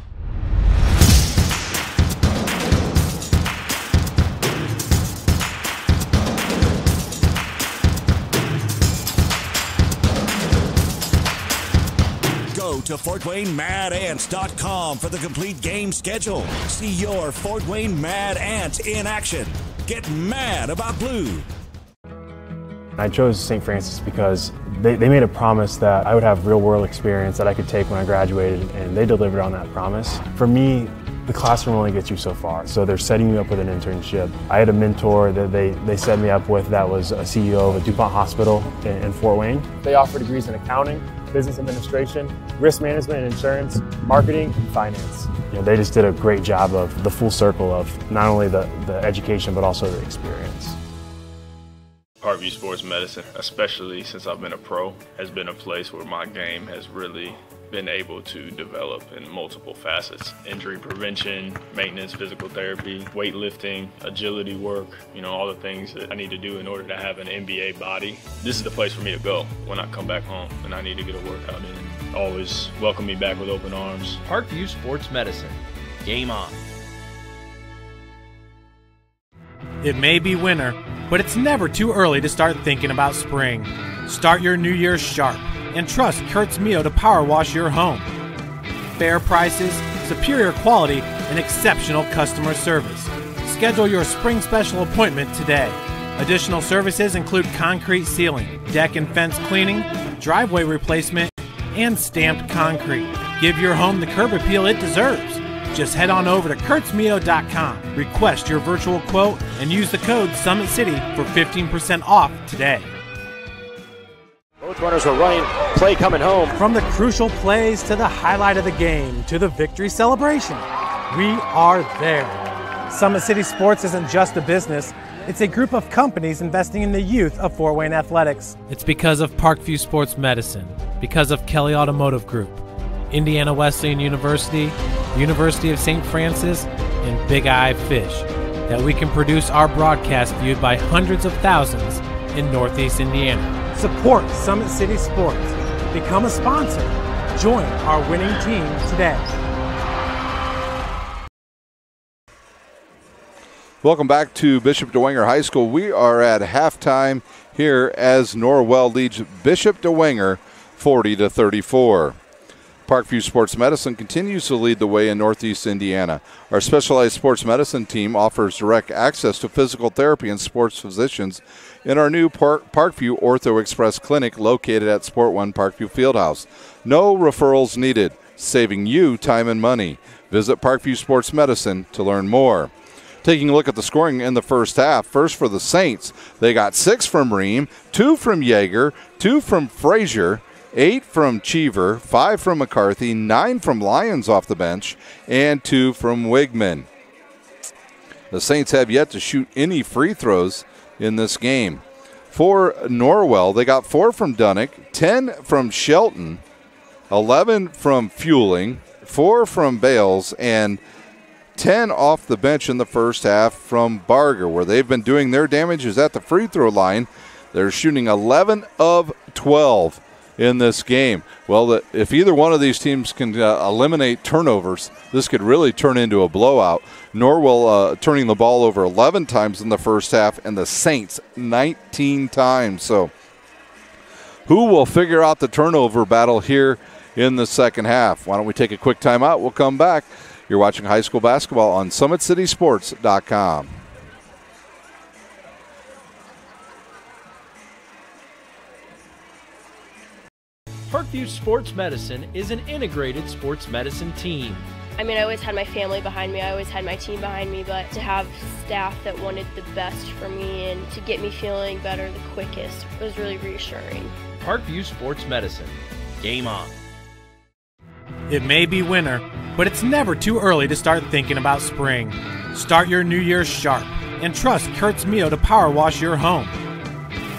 Go to FortWayneMadAnts.com for the complete game schedule. See your Fort Wayne Mad Ants in action. Get mad about blue. I chose St. Francis because they made a promise that I would have real-world experience that I could take when I graduated, and they delivered on that promise. For me, the classroom only gets you so far, so they're setting you up with an internship. I had a mentor that they set me up with that was a CEO of a DuPont hospital in Fort Wayne. They offer degrees in accounting, business administration, risk management and insurance, marketing, and finance. You know, they just did a great job of the full circle of not only the education but also the experience. Parkview Sports Medicine, especially since I've been a pro, has been a place where my game has really been able to develop in multiple facets. Injury prevention, maintenance, physical therapy, weightlifting, agility work, all the things that I need to do in order to have an NBA body. This is the place for me to go when I come back home and I need to get a workout in. Always welcome me back with open arms. Parkview Sports Medicine. Game on. It may be winter, but it's never too early to start thinking about spring. Start your new year sharp and trust Kurt's Mio to power wash your home. Fair prices, superior quality, and exceptional customer service. Schedule your spring special appointment today. Additional services include concrete sealing, deck and fence cleaning, driveway replacement, and stamped concrete. Give your home the curb appeal it deserves. Just head on over to kurtzmio.com, request your virtual quote, and use the code SummitCity for 15% off today. Both runners are running, play coming home. From the crucial plays to the highlight of the game to the victory celebration, we are there. Summit City Sports isn't just a business, it's a group of companies investing in the youth of Fort Wayne athletics. It's because of Parkview Sports Medicine, because of Kelly Automotive Group, Indiana Wesleyan University, University of St. Francis, and Big Eye Fish, that we can produce our broadcast viewed by hundreds of thousands in Northeast Indiana. Support Summit City Sports. Become a sponsor. Join our winning team today. Welcome back to Bishop Dwenger High School. We are at halftime here as Norwell leads Bishop Dwenger 40-34. Parkview Sports Medicine continues to lead the way in Northeast Indiana. Our specialized sports medicine team offers direct access to physical therapy and sports physicians in our new Parkview Ortho Express Clinic located at Sport One Parkview Fieldhouse. No referrals needed, saving you time and money. Visit Parkview Sports Medicine to learn more. Taking a look at the scoring in the first half, first for the Saints, they got 6 from Ream, 2 from Yeager, 2 from Frazier, 8 from Cheever, 5 from McCarthy, 9 from Lyons off the bench, and 2 from Wigman. The Saints have yet to shoot any free throws in this game. For Norwell, they got 4 from Dunnick, 10 from Shelton, 11 from Fueling, 4 from Bales, and 10 off the bench in the first half from Barger, where they've been doing their damages at the free throw line. They're shooting 11 of 12 in this game. Well, if either one of these teams can eliminate turnovers, this could really turn into a blowout. Norwell turning the ball over 11 times in the first half, and the Saints 19 times. So who will figure out the turnover battle here in the second half? Why don't we take a quick timeout? We'll come back. You're watching high school basketball on SummitCitySports.com. Parkview Sports Medicine is an integrated sports medicine team. I mean, I always had my family behind me, I always had my team behind me, but to have staff that wanted the best for me and to get me feeling better the quickest was really reassuring. Parkview Sports Medicine. Game on. It may be winter, but it's never too early to start thinking about spring. Start your new year sharp and trust Kurt's Mio to power wash your home.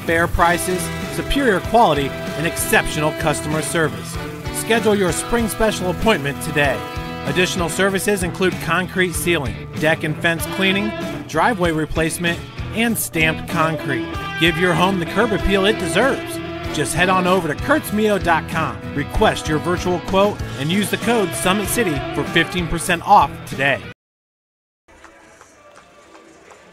Fair prices, superior quality, and exceptional customer service. Schedule your spring special appointment today. Additional services include concrete sealing, deck and fence cleaning, driveway replacement, and stamped concrete. Give your home the curb appeal it deserves. Just head on over to kurtzmio.com, request your virtual quote, and use the code SummitCity for 15% off today.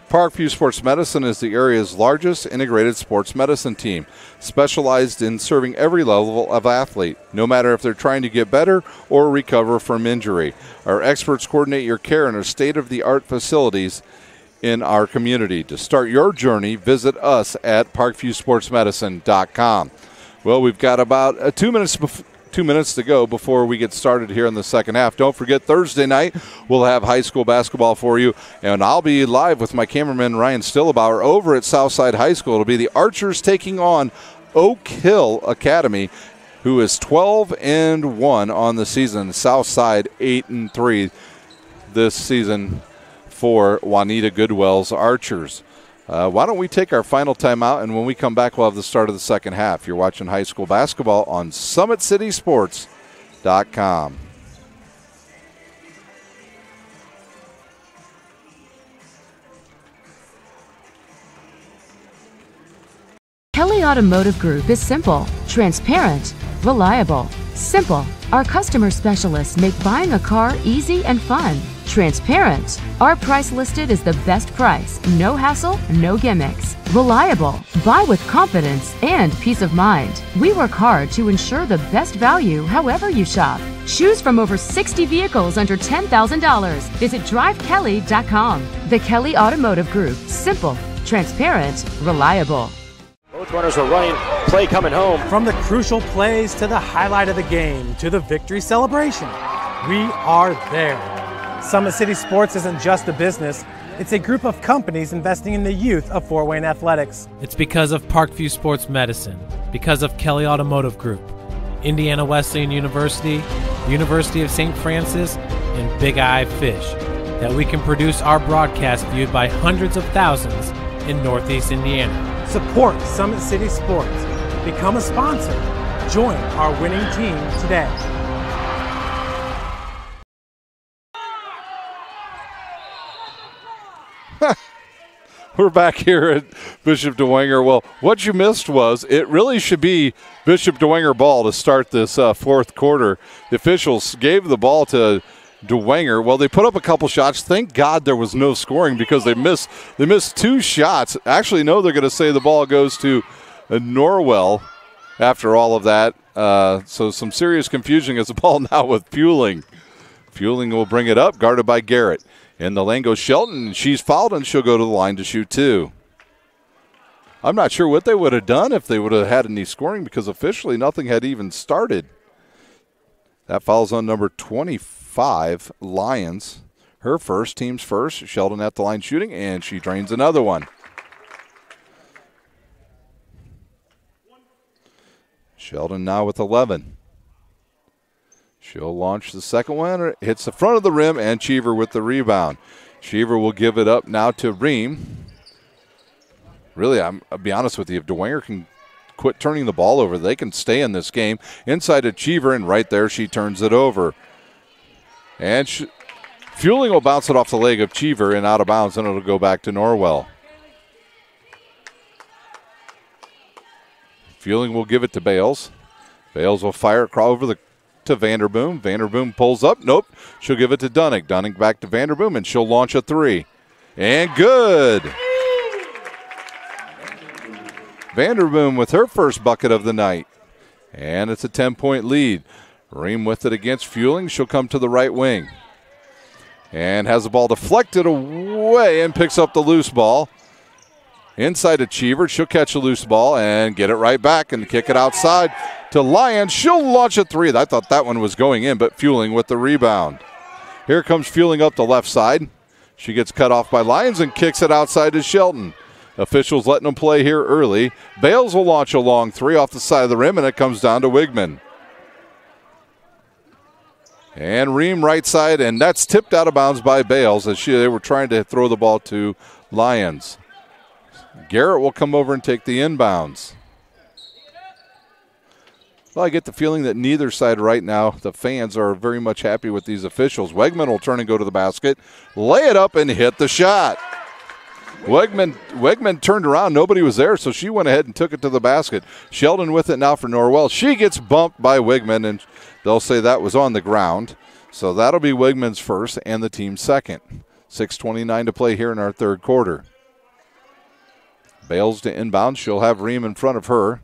Parkview Sports Medicine is the area's largest integrated sports medicine team, specialized in serving every level of athlete, no matter if they're trying to get better or recover from injury. Our experts coordinate your care in our state-of-the-art facilities in our community. To start your journey, visit us at parkviewsportsmedicine.com. Well, we've got about 2 minutes to go before we get started here in the second half. Don't forget, Thursday night we'll have high school basketball for you, and I'll be live with my cameraman Ryan Stillebauer over at Southside High School. It'll be the Archers taking on Oak Hill Academy, who is 12-1 on the season. Southside 8-3 this season for Juanita Goodwell's Archers. Why don't we take our final timeout, and when we come back, we'll have the start of the second half. You're watching high school basketball on SummitCitySports.com. Kelly Automotive Group is simple, transparent, reliable. Simple. Our customer specialists make buying a car easy and fun. Transparent. Our price listed is the best price. No hassle, no gimmicks. Reliable. Buy with confidence and peace of mind. We work hard to ensure the best value however you shop. Choose from over 60 vehicles under $10,000. Visit drivekelly.com. The Kelly Automotive Group. Simple, transparent, reliable. Both runners are running, play coming home. From the crucial plays to the highlight of the game to the victory celebration, we are there. Summit City Sports isn't just a business, it's a group of companies investing in the youth of Fort Wayne athletics. It's because of Parkview Sports Medicine, because of Kelly Automotive Group, Indiana Wesleyan University, University of St. Francis, and Big Eye Fish, that we can produce our broadcast viewed by hundreds of thousands in Northeast Indiana. Support Summit City Sports. Become a sponsor. Join our winning team today. We're back here at Bishop Dwenger. Well, what you missed was it really should be Bishop Dwenger ball to start this fourth quarter. The officials gave the ball to Dwenger. Well, they put up a couple shots. Thank God there was no scoring because they missed 2 shots. Actually, no, they're going to say the ball goes to Norwell after all of that. So some serious confusion as the ball now with Fueling. Fueling will bring it up, guarded by Garrett. In the lane goes Shelton, and she's fouled, and she'll go to the line to shoot 2. I'm not sure what they would have done if they would have had any scoring because officially nothing had even started. That foul's on number 25, Lyons. Her first, team's first. Sheldon at the line shooting, and she drains another one. Sheldon now with 11. She'll launch the second one. Hits the front of the rim, and Cheever with the rebound. Cheever will give it up now to Ream. Really, I'll be honest with you, if Dwenger can quit turning the ball over, they can stay in this game. Inside to Cheever, and right there she turns it over. And Fueling will bounce it off the leg of Cheever and out of bounds, and it'll go back to Norwell. Fueling will give it to Bales. Bales will fire it over to Vanderboom. Vanderboom pulls up. Nope. She'll give it to Dunning. Dunning back to Vanderboom, and she'll launch a 3. And good. Vanderboom with her first bucket of the night. And it's a 10-point lead. Ream with it against Fueling. She'll come to the right wing. And has the ball deflected away and picks up the loose ball. Inside to Cheever. She'll catch a loose ball and get it right back and kick it outside to Lyons. She'll launch a 3. I thought that one was going in, but Fueling with the rebound. Here comes Fueling up the left side. She gets cut off by Lyons and kicks it outside to Shelton. Officials letting them play here early. Bales will launch a long 3 off the side of the rim, and it comes down to Wigman. And Ream right side, and that's tipped out of bounds by Bales as they were trying to throw the ball to Lyons. Garrett will come over and take the inbounds. Well, I get the feeling that neither side right now, the fans are very much happy with these officials. Wegman will turn and go to the basket, lay it up, and hit the shot. Wegman turned around. Nobody was there, so she went ahead and took it to the basket. Sheldon with it now for Norwell. She gets bumped by Wegman, and they'll say that was on the ground. So that'll be Wegman's first and the team's second. 6:29 to play here in our third quarter. Bales to inbound. She'll have Ream in front of her.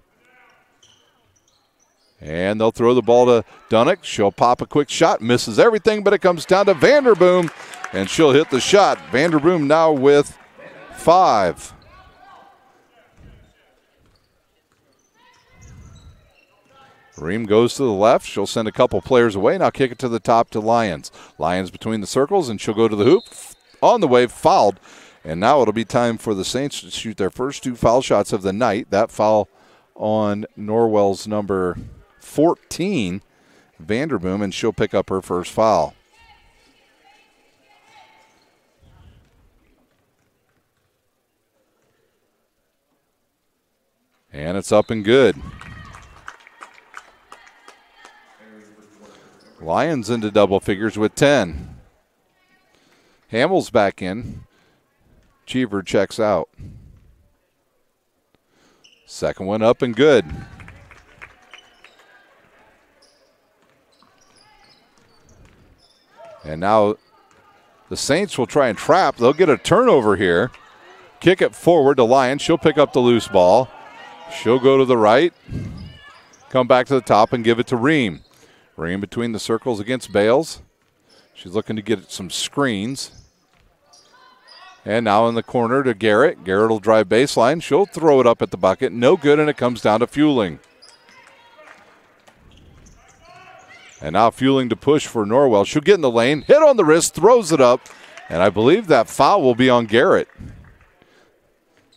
And they'll throw the ball to Dunnick. She'll pop a quick shot. Misses everything, but it comes down to Vanderboom, and she'll hit the shot. Vanderboom now with 5. Ream goes to the left. She'll send a couple players away. Now kick it to the top to Lyons. Lyons between the circles, and she'll go to the hoop. On the way, fouled. And now it'll be time for the Saints to shoot their first 2 foul shots of the night. That foul on Norwell's number 14, Vanderboom, and she'll pick up her first foul. And it's up and good. Lions into double figures with 10. Hamill's back in. Cheever checks out. Second one up and good. And now the Saints will try and trap. They'll get a turnover here. Kick it forward to Lyons. She'll pick up the loose ball. She'll go to the right. Come back to the top and give it to Ream. Ream between the circles against Bales. She's looking to get some screens. And now in the corner to Garrett. Garrett will drive baseline. She'll throw it up at the bucket. No good, and it comes down to Fueling. And now Fueling to push for Norwell. She'll get in the lane, hit on the wrist, throws it up, and I believe that foul will be on Garrett.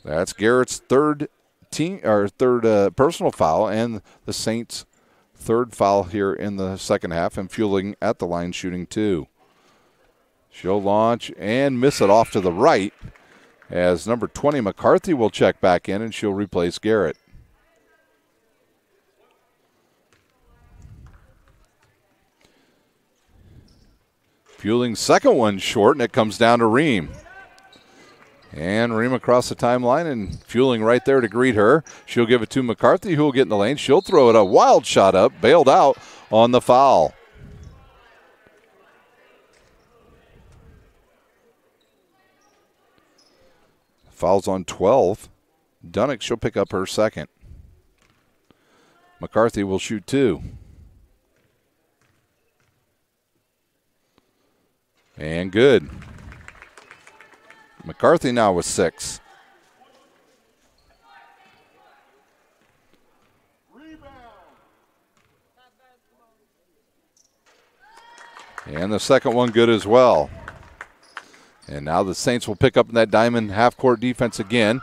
That's Garrett's third personal foul, and the Saints' third foul here in the second half, and Fueling at the line shooting 2. She'll launch and miss it off to the right as number 20 McCarthy will check back in, and she'll replace Garrett. Fueling's second one short, and it comes down to Ream. And Ream across the timeline and Fueling right there to greet her. She'll give it to McCarthy, who will get in the lane. She'll throw it a wild shot up, bailed out on the foul. Foul's on 12. Dunnick, she'll pick up her second. McCarthy will shoot 2. And good. McCarthy now with 6. And the second one good as well. And now the Saints will pick up in that diamond half-court defense again.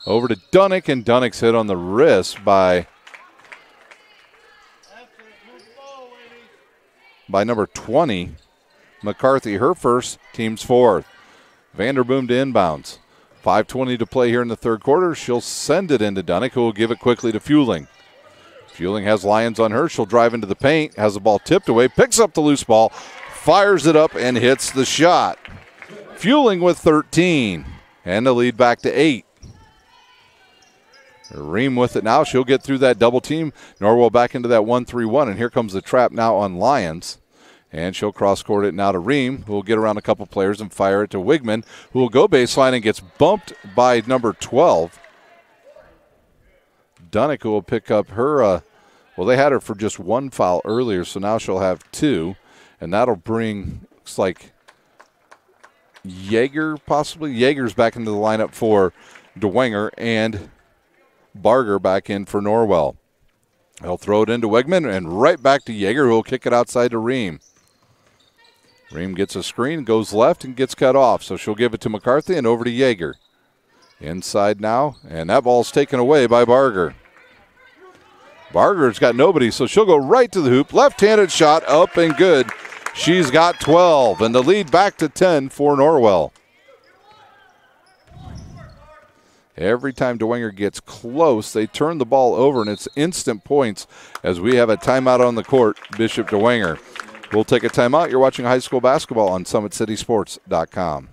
Over to Dunnick, and Dunnick's hit on the wrist by number 20, McCarthy. Her first, team's fourth. Vanderboom to inbounds. 5:20 to play here in the third quarter. She'll send it into Dunnick, who will give it quickly to Fueling. Fueling has Lyons on her. She'll drive into the paint, has the ball tipped away, picks up the loose ball, fires it up, and hits the shot. Fueling with 13, and the lead back to 8. Ream with it now. She'll get through that double team. Norwell back into that 1-3-1, and here comes the trap now on Lyons. And she'll cross-court it now to Ream, who will get around a couple players and fire it to Wigman, who will go baseline and gets bumped by number 12. Dunnick, who will pick up her, well, they had her for just 1 foul earlier, so now she'll have 2. And that'll bring, looks like, Yeager possibly. Yeager's back into the lineup for Dwenger, and Barger back in for Norwell. They'll throw it into Wegman and right back to Yeager, who will kick it outside to Ream. Ream gets a screen, goes left, and gets cut off. So she'll give it to McCarthy and over to Yeager. Inside now, and that ball's taken away by Barger. Barger's got nobody, so she'll go right to the hoop. Left-handed shot, up and good. She's got 12, and the lead back to 10 for Norwell. Every time Dwenger gets close, they turn the ball over, and it's instant points as we have a timeout on the court, Bishop Dwenger. We'll take a timeout. You're watching high school basketball on SummitCitySports.com.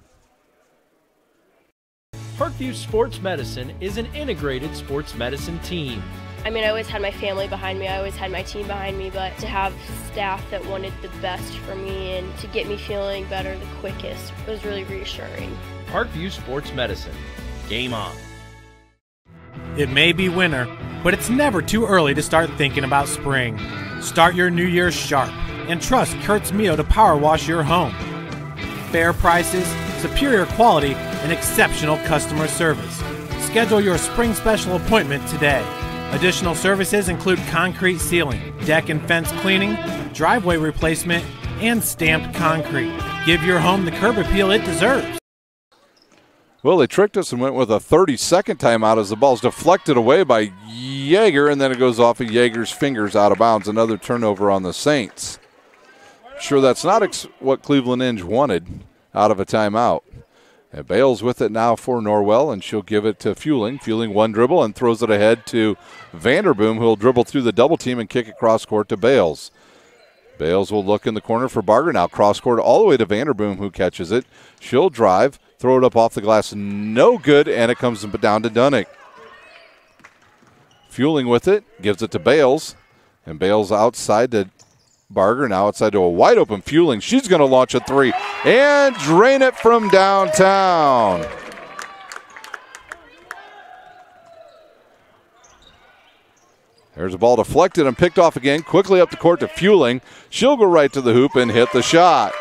Parkview Sports Medicine is an integrated sports medicine team. I mean, I always had my family behind me, I always had my team behind me, but to have staff that wanted the best for me and to get me feeling better the quickest was really reassuring. Parkview Sports Medicine. Game on. It may be winter, but it's never too early to start thinking about spring. Start your new year sharp and trust Kurt's Mio to power wash your home. Fair prices, superior quality, and exceptional customer service. Schedule your spring special appointment today. Additional services include concrete sealing, deck and fence cleaning, driveway replacement, and stamped concrete. Give your home the curb appeal it deserves. Well, they tricked us and went with a 30-second timeout as the ball's deflected away by Yeager, and then it goes off of Yeager's fingers out of bounds. Another turnover on the Saints. Sure, that's not what Cleveland Inge wanted out of a timeout. And Bales with it now for Norwell, and she'll give it to Fueling. Fueling one dribble and throws it ahead to Vanderboom, who will dribble through the double team and kick it cross court to Bales. Bales will look in the corner for Barger now. Cross court all the way to Vanderboom, who catches it. She'll drive, throw it up off the glass. No good, and it comes down to Dunnick. Fueling with it, gives it to Bales. And Bales outside to Barger, now outside to a wide open Fueling. She's going to launch a three and drain it from downtown. There's a ball deflected and picked off again. Quickly up the court to Fueling. She'll go right to the hoop and hit the shot.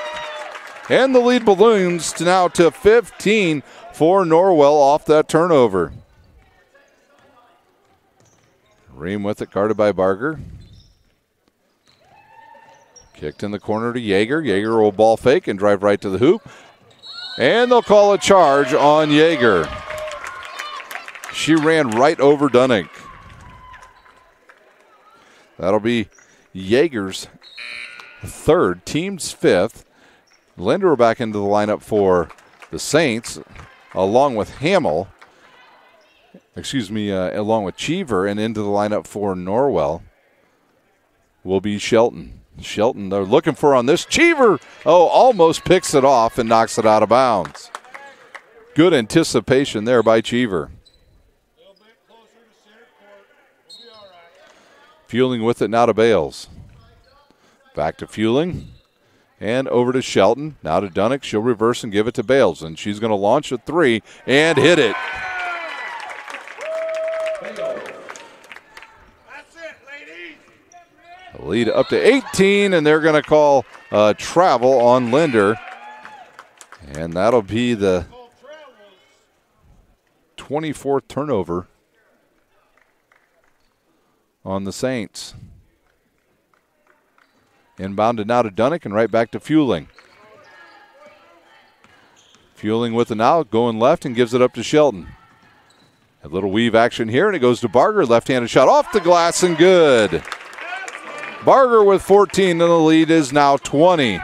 And the lead balloons to now to 15 for Norwell off that turnover. Ream with it, guarded by Barger. Kicked in the corner to Yeager. Yeager will ball fake and drive right to the hoop. And they'll call a charge on Yeager. She ran right over Dunnick. That'll be Yeager's third, team's fifth. Linder back into the lineup for the Saints, along with Hamill. Along with Cheever, and into the lineup for Norwell will be Shelton. Shelton, they're looking for on this. Cheever, almost picks it off and knocks it out of bounds. Good anticipation there by Cheever. Fueling with it now to Bales. Back to Fueling. And over to Shelton. Now to Dunick. She'll reverse and give it to Bales. And she's going to launch a three and hit it. Lead up to 18, and they're going to call travel on Linder. And that'll be the 24th turnover on the Saints. Inbounded now to Dunick and right back to Fueling. Fueling with it now, going left and gives it up to Shelton. A little weave action here, and it goes to Barger. Left-handed shot off the glass and good. Barger with 14, and the lead is now 20.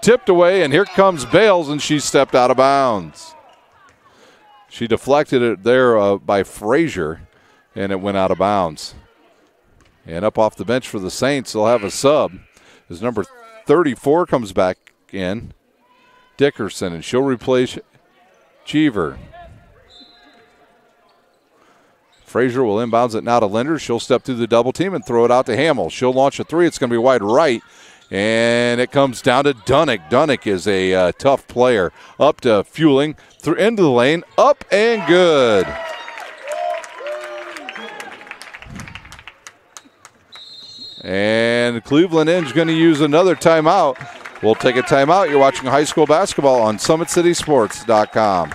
Tipped away, and here comes Bales, and she stepped out of bounds. She deflected it there by Frazier, and it went out of bounds. And up off the bench for the Saints, they'll have a sub as number 34 comes back in, Dickerson, and she'll replace Cheever. Frazier will inbounds it now to Linder. She'll step through the double team and throw it out to Hamill. She'll launch a three. It's going to be wide right, and it comes down to Dunick. Dunick is a tough player. Up to Fueling, through into the lane, up and good. And Cleveland Inn's going to use another timeout. We'll take a timeout. You're watching high school basketball on SummitCitySports.com.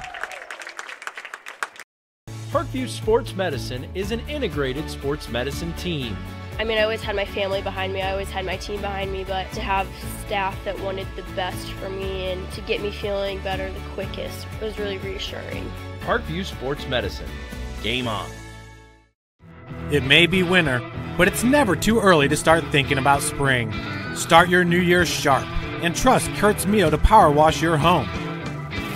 Parkview Sports Medicine is an integrated sports medicine team. I mean, I always had my family behind me. I always had my team behind me, but to have staff that wanted the best for me and to get me feeling better the quickest was really reassuring. Parkview Sports Medicine. Game on. It may be winter, but it's never too early to start thinking about spring. Start your new year sharp and trust Kurt's Mio to power wash your home.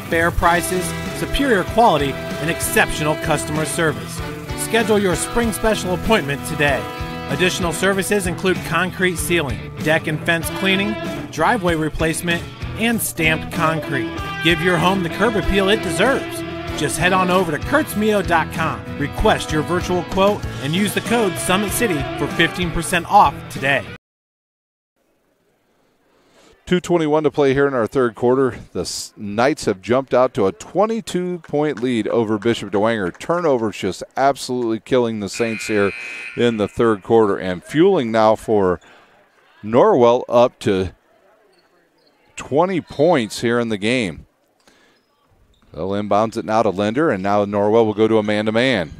Fair prices, superior quality, and exceptional customer service. Schedule your spring special appointment today. Additional services include concrete sealing, deck and fence cleaning, driveway replacement, and stamped concrete. Give your home the curb appeal it deserves. Just head on over to kurtzmio.com, request your virtual quote, and use the code SummitCity for 15% off today. 2:21 to play here in our third quarter. The Knights have jumped out to a 22-point lead over Bishop Dwenger. Turnovers just absolutely killing the Saints here in the third quarter. And Fueling now for Norwell up to 20 points here in the game. They'll inbounds it now to Linder, and now Norwell will go to a man-to-man.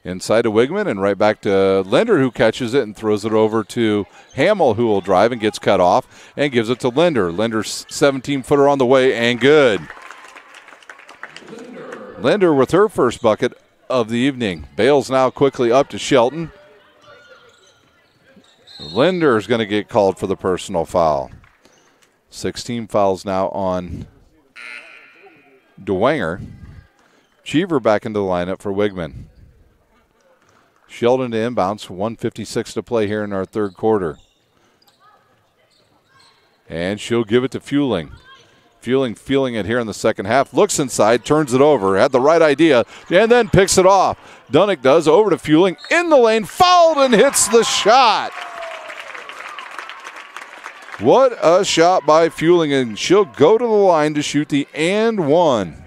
Inside to Wigman, and right back to Linder, who catches it and throws it over to Hamill, who will drive and gets cut off and gives it to Linder. Linder's 17-footer on the way and good. Linder with her first bucket of the evening. Bales now quickly up to Shelton. Linder is going to get called for the personal foul. 16 fouls now on Dwenger. Cheever back into the lineup for Wigman. Sheldon to inbounds, 1:56 to play here in our third quarter. And she'll give it to Fueling. Fueling feeling it here in the second half. Looks inside, turns it over, had the right idea, and then picks it off. Dunick does, over to Fueling, in the lane, fouled and hits the shot. What a shot by Fueling, and she'll go to the line to shoot the and one.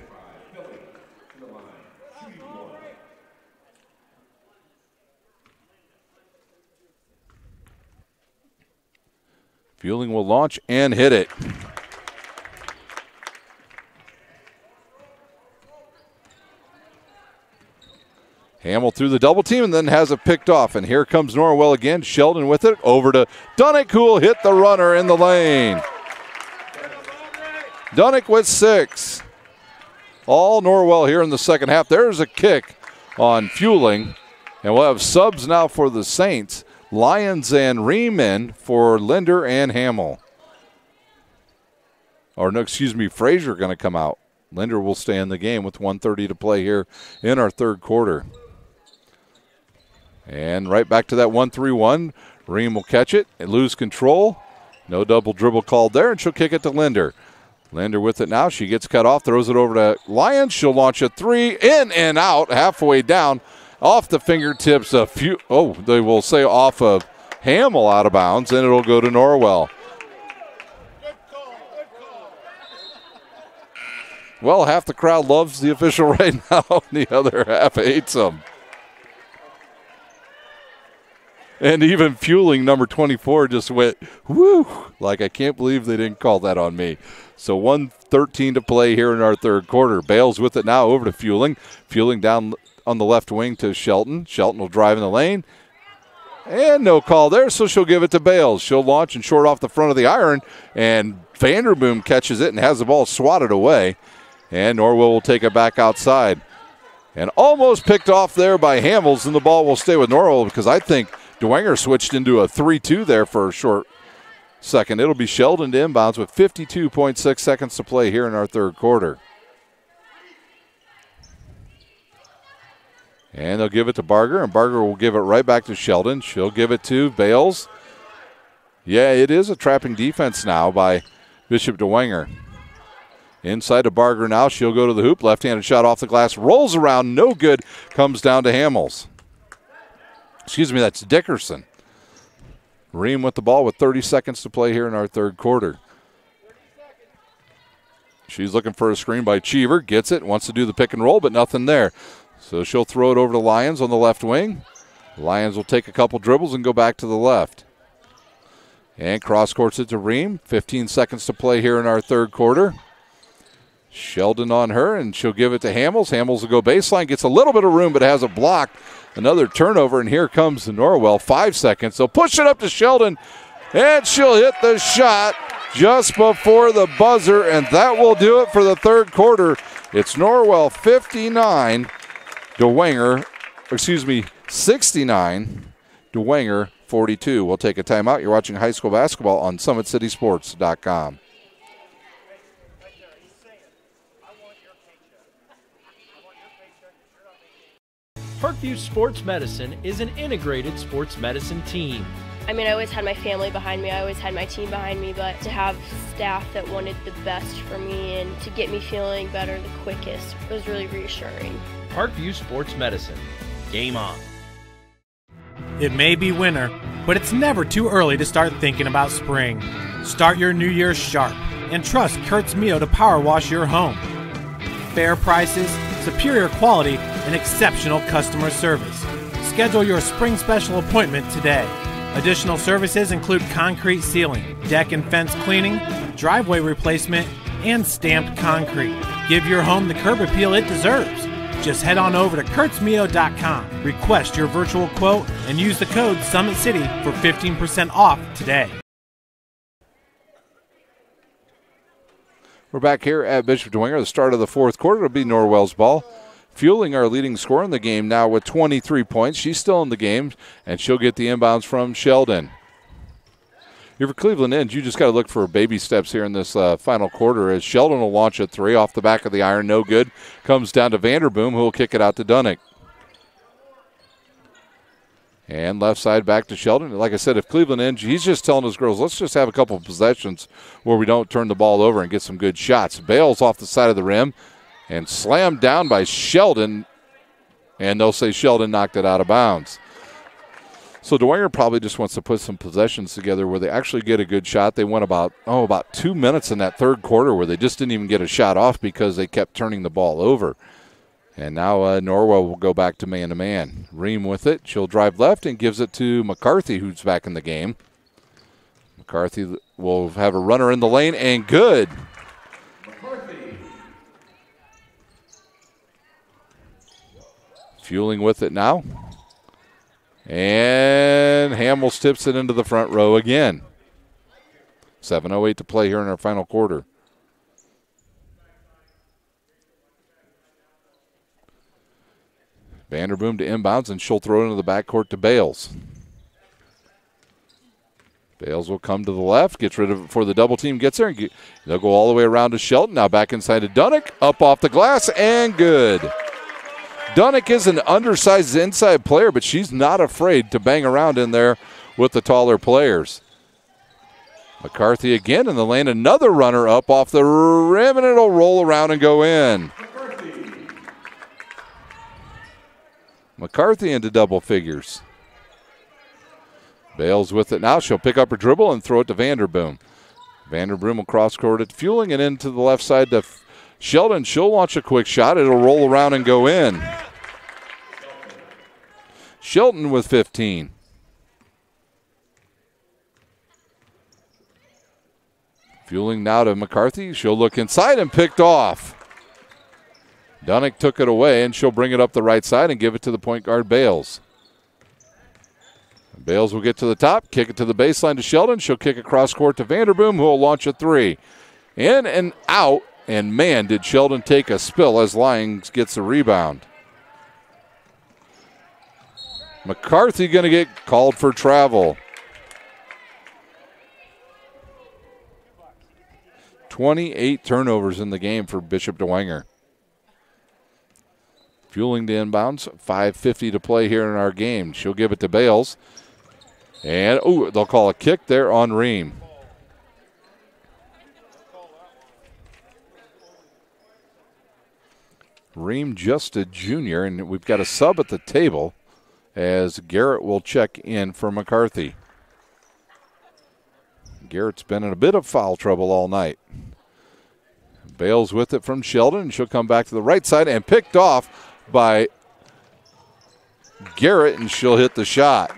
Fueling will launch and hit it. Hamill through the double team and then has it picked off. And here comes Norwell again. Sheldon with it. Over to Dunick, who will hit the runner in the lane. Dunick with 6. All Norwell here in the second half. There's a kick on Fueling. And we'll have subs now for the Saints. Lyons and Riemann for Linder and Hamill. Frazier going to come out. Linder will stay in the game with 1:30 to play here in our third quarter. And right back to that 1-3-1. Ream will catch it and lose control. No double dribble called there, and she'll kick it to Linder. Linder with it now. She gets cut off, throws it over to Lyons. She'll launch a three, in and out, halfway down, off the fingertips. They will say off of Hamill, out of bounds, and it'll go to Norwell. Well, half the crowd loves the official right now, and the other half hates him. And even Fueling, number 24, just went, whoo, like I can't believe they didn't call that on me. So 1:13 to play here in our third quarter. Bales with it now over to Fueling. Fueling down on the left wing to Shelton. Shelton will drive in the lane. And no call there, so she'll give it to Bales. She'll launch and short off the front of the iron, and Vanderboom catches it and has the ball swatted away. And Norwell will take it back outside. And almost picked off there by Hamels, and the ball will stay with Norwell because I think Dwenger switched into a 3-2 there for a short second. It'll be Sheldon to inbounds with 52.6 seconds to play here in our third quarter. And they'll give it to Barger, and Barger will give it right back to Sheldon. She'll give it to Bales. Yeah, it is a trapping defense now by Bishop Dwenger. Inside to Barger now. She'll go to the hoop. Left-handed shot off the glass. Rolls around. No good. Comes down to Hamels. Excuse me, that's Dickerson. Ream with the ball with 30 seconds to play here in our third quarter. She's looking for a screen by Cheever. Gets it. Wants to do the pick and roll, but nothing there. So she'll throw it over to Lyons on the left wing. Lyons will take a couple dribbles and go back to the left. And cross-courts it to Ream. 15 seconds to play here in our third quarter. Sheldon on her, and she'll give it to Hamels. Hamels will go baseline, gets a little bit of room, but has it blocked. Another turnover, and here comes the Norwell. 5 seconds. They'll push it up to Sheldon, and she'll hit the shot just before the buzzer, and that will do it for the third quarter. It's Norwell 59, 69, Dwenger 42. We'll take a timeout. You're watching high school basketball on SummitCitySports.com. Parkview Sports Medicine is an integrated sports medicine team. I mean, I always had my family behind me, I always had my team behind me, but to have staff that wanted the best for me and to get me feeling better the quickest was really reassuring. Parkview Sports Medicine. Game on. It may be winter, but it's never too early to start thinking about spring. Start your new year sharp and trust Kurt's Mio to power wash your home. Fair prices, superior quality, and exceptional customer service. Schedule your spring special appointment today. Additional services include concrete sealing, deck and fence cleaning, driveway replacement, and stamped concrete. Give your home the curb appeal it deserves. Just head on over to kurtzmio.com, request your virtual quote, and use the code SummitCity for 15% off today. We're back here at Bishop Dwenger. The start of the fourth quarter will be Norwell's ball. Fueling, our leading scorer in the game now with 23 points. She's still in the game, and she'll get the inbounds from Sheldon. Here for Cleveland Inns, you just got to look for baby steps here in this final quarter as Sheldon will launch a three off the back of the iron. No good. Comes down to Vanderboom, who will kick it out to Dunnick. And left side back to Sheldon. Like I said, if Cleveland Inns, he's just telling his girls, let's just have a couple of possessions where we don't turn the ball over and get some good shots. Bales off the side of the rim and slammed down by Sheldon, and they'll say Sheldon knocked it out of bounds. So Dwenger probably just wants to put some possessions together where they actually get a good shot. They went about 2 minutes in that third quarter where they just didn't even get a shot off because they kept turning the ball over. And now Norwell will go back to man-to-man. Ream with it. She'll drive left and gives it to McCarthy, who's back in the game. McCarthy will have a runner in the lane, and good. Fueling with it now. And Hamels tips it into the front row again. 7:08 to play here in our final quarter. Vanderboom to inbounds, and she'll throw it into the backcourt to Bales. Bales will come to the left, gets rid of it before the double team gets there. They'll go all the way around to Shelton. Now back inside to Dunnick. Up off the glass, and good. Dunnick is an undersized inside player, but she's not afraid to bang around in there with the taller players. McCarthy again in the lane. Another runner up off the rim, and it'll roll around and go in. McCarthy into double figures. Bales with it now. She'll pick up her dribble and throw it to Vanderboom. Vanderboom will cross court at Fueling and into the left side to Sheldon. She'll launch a quick shot. It'll roll around and go in. Shelton with 15. Fueling now to McCarthy. She'll look inside and picked off. Dunnick took it away, and she'll bring it up the right side and give it to the point guard, Bales. Bales will get to the top, kick it to the baseline to Sheldon. She'll kick across court to Vanderboom, who will launch a three. In and out, and man, did Sheldon take a spill as Lyons gets the rebound. McCarthy going to get called for travel. 28 turnovers in the game for Bishop Dwenger. Fueling to inbounds, 5:50 to play here in our game. She'll give it to Bales. And, they'll call a kick there on Ream. Ream just a junior, and we've got a sub at the table as Garrett will check in for McCarthy. Garrett's been in a bit of foul trouble all night. Bales with it from Sheldon, and she'll come back to the right side and picked off by Garrett, and she'll hit the shot.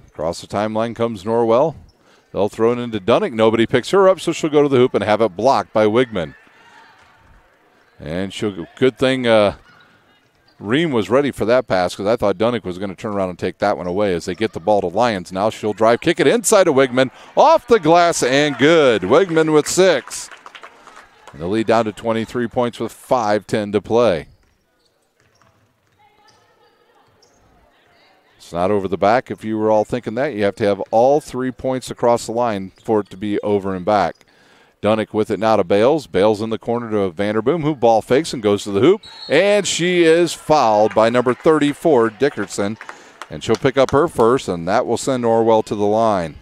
Across the timeline comes Norwell. They'll throw it into Dunnick. Nobody picks her up, so she'll go to the hoop and have it blocked by Wigman. And good thing Ream was ready for that pass, because I thought Dunnick was going to turn around and take that one away as they get the ball to Lyons. Now she'll drive, kick it inside to Wigman, off the glass, and good. Wigman with 6. And the lead down to 23 points with 5:10 to play. It's not over the back. If you were all thinking that, you have to have all 3 points across the line for it to be over and back. Dunnick with it now to Bales. Bales in the corner to Vanderboom, who ball fakes and goes to the hoop. And she is fouled by number 34, Dickerson. And she'll pick up her first, and that will send Norwell to the line.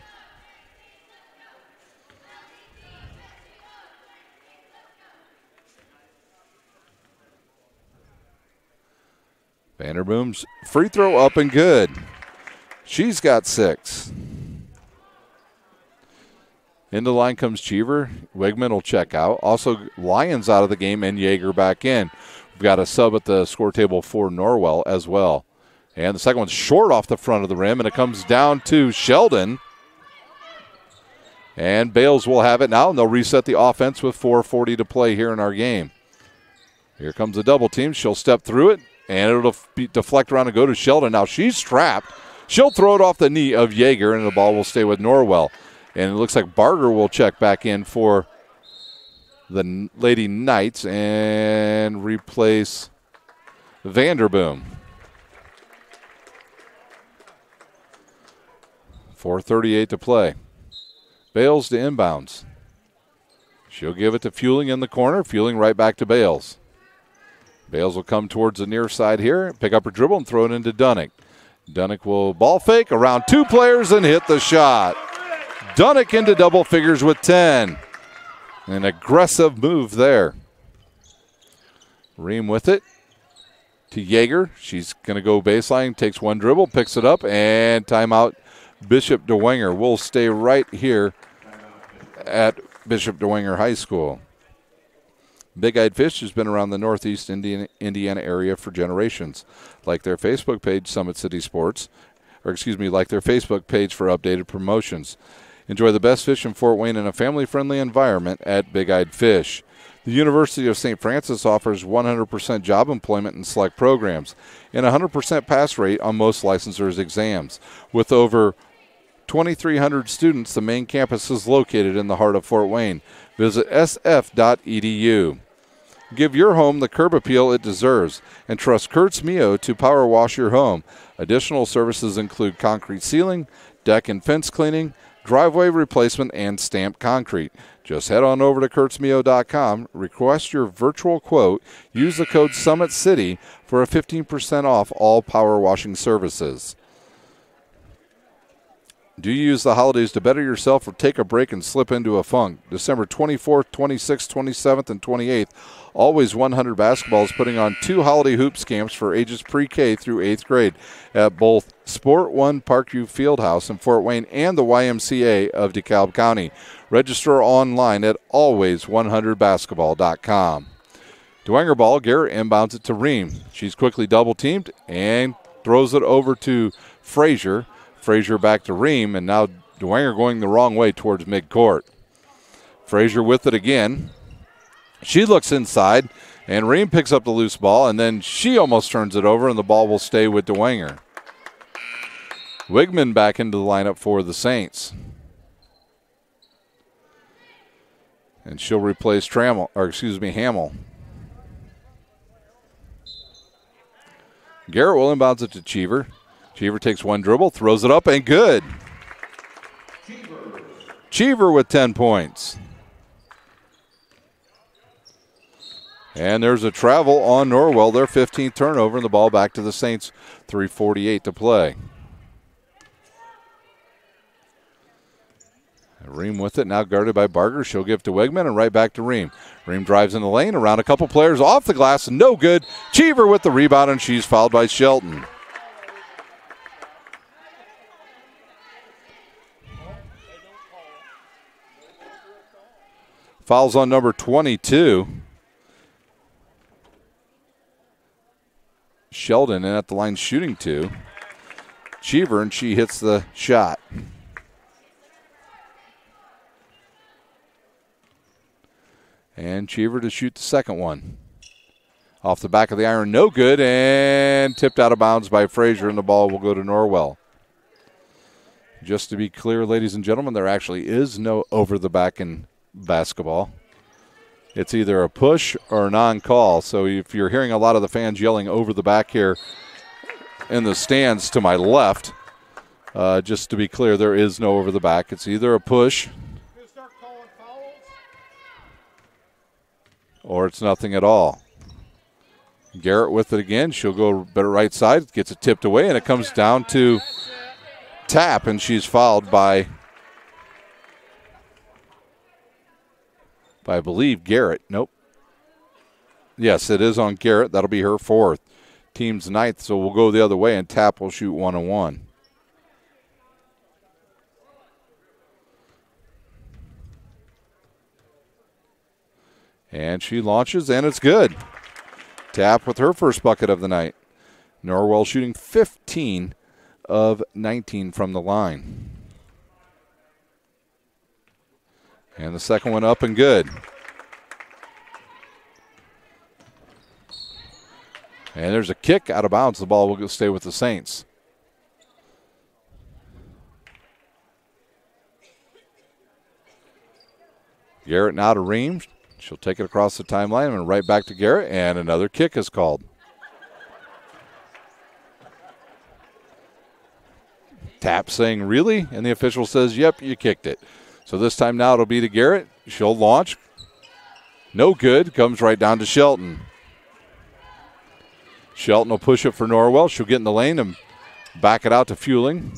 Vanderboom's free throw up and good. She's got 6. In the line comes Cheever. Wigman will check out. Also, Lyons out of the game and Yeager back in. We've got a sub at the score table for Norwell as well. And the second one's short off the front of the rim, and it comes down to Sheldon. And Bales will have it now, and they'll reset the offense with 4:40 to play here in our game. Here comes the double team. She'll step through it, and it'll deflect around and go to Sheldon. Now she's trapped. She'll throw it off the knee of Yeager, and the ball will stay with Norwell. And it looks like Barger will check back in for the Lady Knights and replace Vanderboom. 4:38 to play. Bales to inbounds. She'll give it to Fueling in the corner. Fueling right back to Bales. Bales will come towards the near side here, pick up her dribble and throw it into Dunnick. Dunnick will ball fake around 2 players and hit the shot. Dunnick into double figures with 10. An aggressive move there. Ream with it to Yeager. She's going to go baseline, takes one dribble, picks it up, and timeout. Bishop Dwenger will stay right here at Bishop Dwenger High School. Big-Eyed Fish has been around the Northeast Indiana area for generations. Like their Facebook page, Summit City Sports, like their Facebook page for updated promotions. Enjoy the best fish in Fort Wayne in a family-friendly environment at Big-Eyed Fish. The University of St. Francis offers 100% job employment and select programs and a 100% pass rate on most licensors' exams. With over 2,300 students, the main campus is located in the heart of Fort Wayne. Visit sf.edu. Give your home the curb appeal it deserves and trust Kurtz Mio to power wash your home. Additional services include concrete ceiling, deck and fence cleaning, driveway replacement, and stamped concrete. Just head on over to kurtzmio.com, request your virtual quote, use the code SummitCity for a 15% off all power washing services. Do you use the holidays to better yourself or take a break and slip into a funk? December 24th, 26th, 27th, and 28th, Always 100 Basketball is putting on 2 holiday hoops camps for ages pre-K through 8th grade at both Sport One Parkview Fieldhouse in Fort Wayne and the YMCA of DeKalb County. Register online at always100basketball.com. Dwenger ball, Garrett inbounds it to Ream. She's quickly double-teamed and throws it over to Frazier. Frazier back to Ream, and now Dwenger going the wrong way towards midcourt. Frazier with it again. She looks inside, and Ream picks up the loose ball, and then she almost turns it over, and the ball will stay with Dwenger. Wigman back into the lineup for the Saints. And she'll replace Hamill. Garrett will inbounds it to Cheever. Cheever takes one dribble, throws it up, and good. Cheever with 10 points. And there's a travel on Norwell, their 15th turnover, and the ball back to the Saints, 3:48 to play. Ream with it, now guarded by Barger. She'll give to Wigman and right back to Ream. Ream drives in the lane, around a couple players, off the glass, no good. Cheever with the rebound, and she's fouled by Shelton. Fouls on number 22. Sheldon, and at the line shooting 2. Cheever, and she hits the shot. And Cheever to shoot the second one. Off the back of the iron, no good, and tipped out of bounds by Frazier, and the ball will go to Norwell. Just to be clear, ladies and gentlemen, there actually is no over the back in basketball. It's either a push or a non-call. So if you're hearing a lot of the fans yelling over the back here in the stands to my left, just to be clear, there is no over the back. It's either a push or it's nothing at all. Garrett with it again. She'll go better right side, gets it tipped away, and it comes down to tap, and she's fouled by I believe Garrett. Nope. Yes, it is on Garrett. That'll be her 4th. Team's 9th, so we'll go the other way, and Tap will shoot 1-on-1. And she launches, and it's good. Tap with her first bucket of the night. Norwell shooting 15 of 19 from the line. And the second one up and good. And there's a kick out of bounds. The ball will stay with the Saints. Garrett now to Ream. She'll take it across the timeline and right back to Garrett, and another kick is called. Tap saying, really? And the official says, yep, you kicked it. So this time now it'll be to Garrett. She'll launch. No good. Comes right down to Shelton. Shelton will push it for Norwell. She'll get in the lane and back it out to Fueling.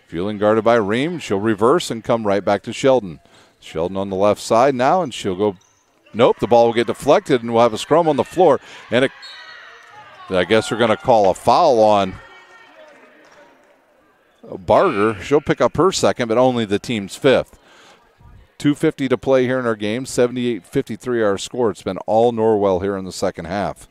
Fueling guarded by Ream. She'll reverse and come right back to Sheldon. Sheldon on the left side now, and she'll go. Nope, the ball will get deflected, and we'll have a scrum on the floor. And I guess they're going to call a foul on Barger. She'll pick up her second, but only the team's 5th. 2:50 to play here in our game. 78-53 our score. It's been all Norwell here in the second half.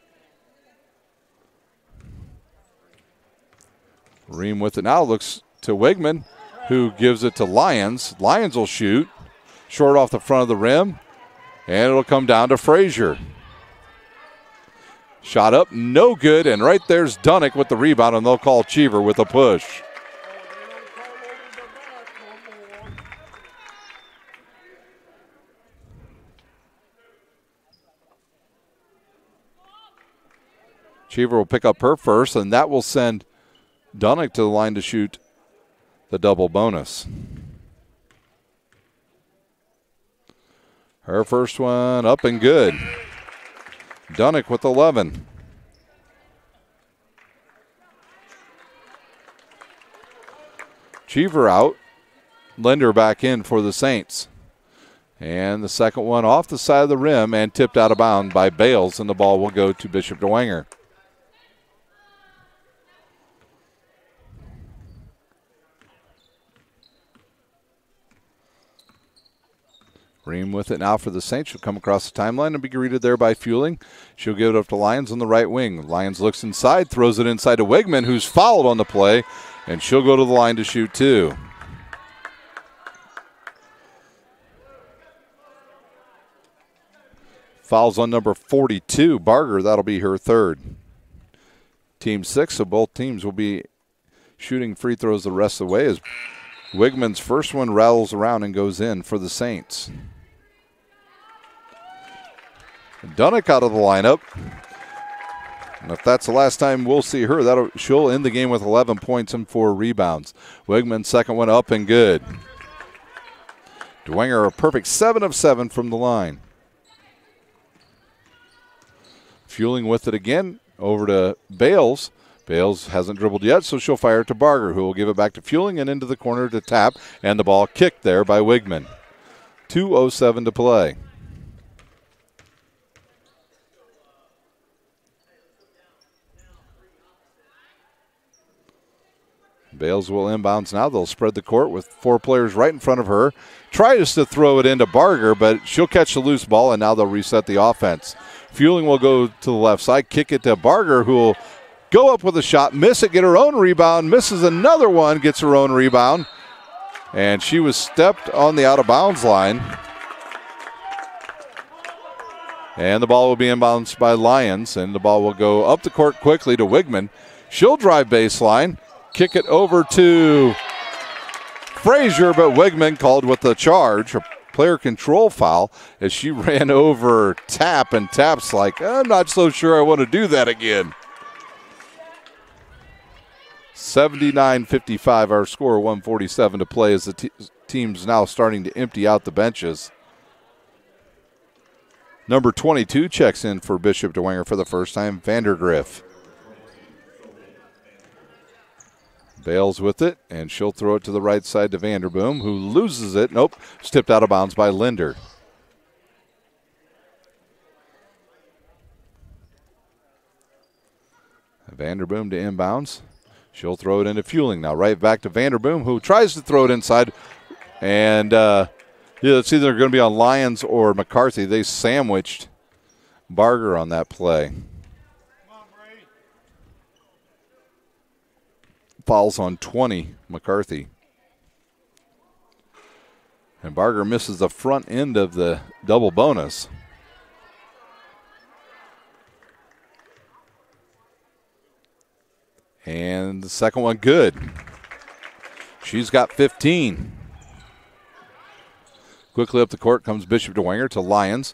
Ream with it now. Looks to Wigman, who gives it to Lyons. Lyons will shoot. Short off the front of the rim. And it'll come down to Frazier. Shot up, no good. And right there's Dunnick with the rebound, and they'll call Cheever with a push. Cheever will pick up her first, and that will send Dunnick to the line to shoot the double bonus. Her first one up and good. Dunnick with 11. Cheever out. Linder back in for the Saints. And the second one off the side of the rim and tipped out of bounds by Bales, and the ball will go to Bishop Dwenger. Ream with it now for the Saints. She'll come across the timeline and be greeted there by Fueling. She'll give it up to Lyons on the right wing. Lyons looks inside, throws it inside to Wigman, who's fouled on the play, and she'll go to the line to shoot two. Fouls on number 42, Barger. That'll be her third. Team 6, so both teams will be shooting free throws the rest of the way as Wigman's first one rattles around and goes in for the Saints. Dunnick out of the lineup. And if that's the last time we'll see her, she'll end the game with 11 points and 4 rebounds. Wigman's second one up and good. Dwenger a perfect 7 of 7 from the line. Fueling with it again, over to Bales. Bales hasn't dribbled yet, so she'll fire it to Barger, who will give it back to Fueling and into the corner to Tap, and the ball kicked there by Wigman. 2:07 to play. Bales will inbounds now. They'll spread the court with 4 players right in front of her. Tries to throw it into Barger, but she'll catch the loose ball, and now they'll reset the offense. Fueling will go to the left side, kick it to Barger, who will go up with a shot, miss it, get her own rebound, misses another one, gets her own rebound, and she was stepped on the out-of-bounds line. And the ball will be inbounds by Lyons, and the ball will go up the court quickly to Wigman. She'll drive baseline, kick it over to Frazier, but Wigman called with the charge, a player control foul, as she ran over Tap, and Tap's like, I'm not so sure I want to do that again. 79-55 our score, 147 to play as the team's now starting to empty out the benches. Number 22 checks in for Bishop Dwenger for the first time, Vandergriff. Bales with it, and she'll throw it to the right side to Vanderboom, who loses it. Nope, it's tipped out of bounds by Linder. Vanderboom to inbounds. She'll throw it into Fueling now. Right back to Vanderboom, who tries to throw it inside. And it's either going to be on Lyons or McCarthy. They sandwiched Barger on that play. Fouls on 20, McCarthy. And Barger misses the front end of the double bonus. And the second one good. She's got 15. Quickly up the court comes Bishop Dwenger to Lyons.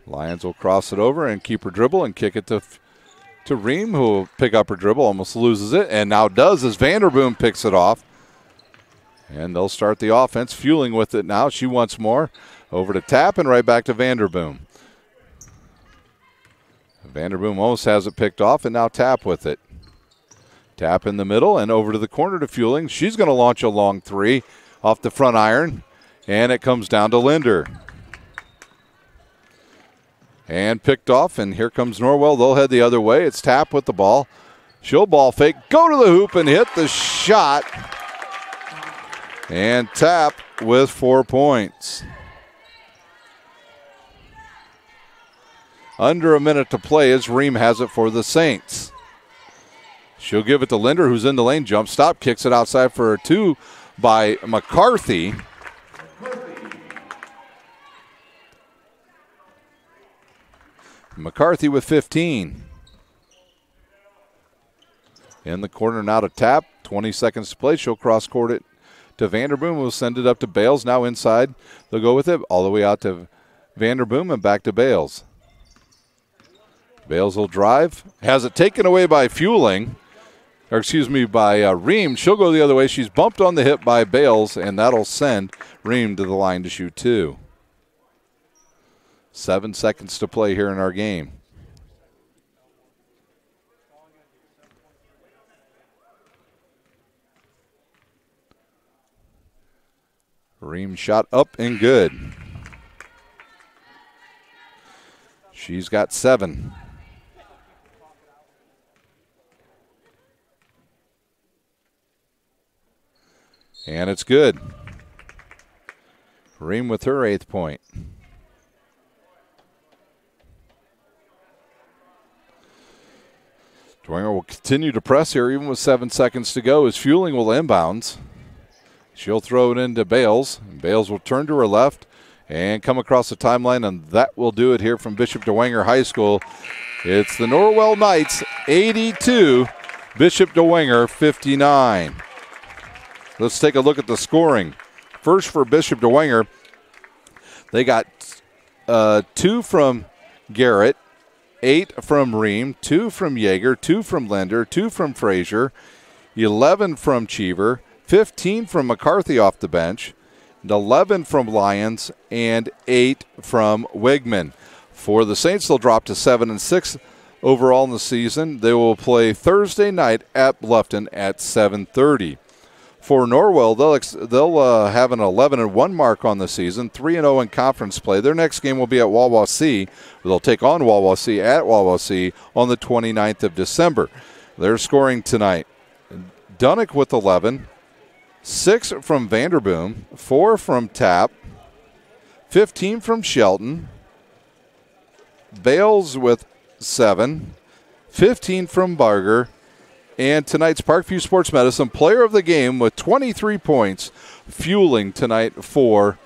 Lyons will cross it over and keep her dribble and kick it to Ream, who will pick up her dribble, almost loses it, and now does as Vanderboom picks it off. And they'll start the offense. Fueling with it now. She wants more. Over to Tap and right back to Vanderboom. Vanderboom almost has it picked off, and now Tap with it. Tap in the middle and over to the corner to Fueling. She's going to launch a long three off the front iron, and it comes down to Linder. And picked off, and here comes Norwell. They'll head the other way. It's Tap with the ball. She'll ball fake, go to the hoop, and hit the shot. And Tap with 4 points. Under a minute to play as Ream has it for the Saints. She'll give it to Linder, who's in the lane. Jump stop, kicks it outside for a 2 by McCarthy. McCarthy with 15. In the corner now to Tap. 20 seconds to play. She'll cross court it to Vanderboom. We'll send it up to Bales. Now inside. They'll go with it all the way out to Vanderboom and back to Bales. Bales will drive. Has it taken away by Fueling. by Ream. She'll go the other way. She's bumped on the hip by Bales, and that'll send Ream to the line to shoot 2. 7 seconds to play here in our game. Ream shot up and good. She's got 7. And it's good. Ream with her 8th point. Dwenger will continue to press here even with 7 seconds to go as Fueling will inbounds. She'll throw it into Bales. Bales will turn to her left and come across the timeline, and that will do it here from Bishop Dwenger High School. It's the Norwell Knights 82, Bishop Dwenger 59. Let's take a look at the scoring. First for Bishop Dwenger, they got 2 from Garrett, 8 from Ream, 2 from Yeager, 2 from Linder, 2 from Frazier, 11 from Cheever, 15 from McCarthy off the bench, 11 from Lyons, and 8 from Wigman. For the Saints, they'll drop to 7-6 overall in the season. They will play Thursday night at Bluffton at 7:30. For Norwell, they'll have an 11-1 mark on the season, 3-0 in conference play. Their next game will be at Wawasee. They'll take on Wawasee at Wawasee on the 29th of December. They're scoring tonight. Dunnick with 11, 6 from Vanderboom, 4 from Tapp, 15 from Shelton, Bales with 7, 15 from Barger, and tonight's Parkview Sports Medicine player of the game with 23 points, Fueling tonight for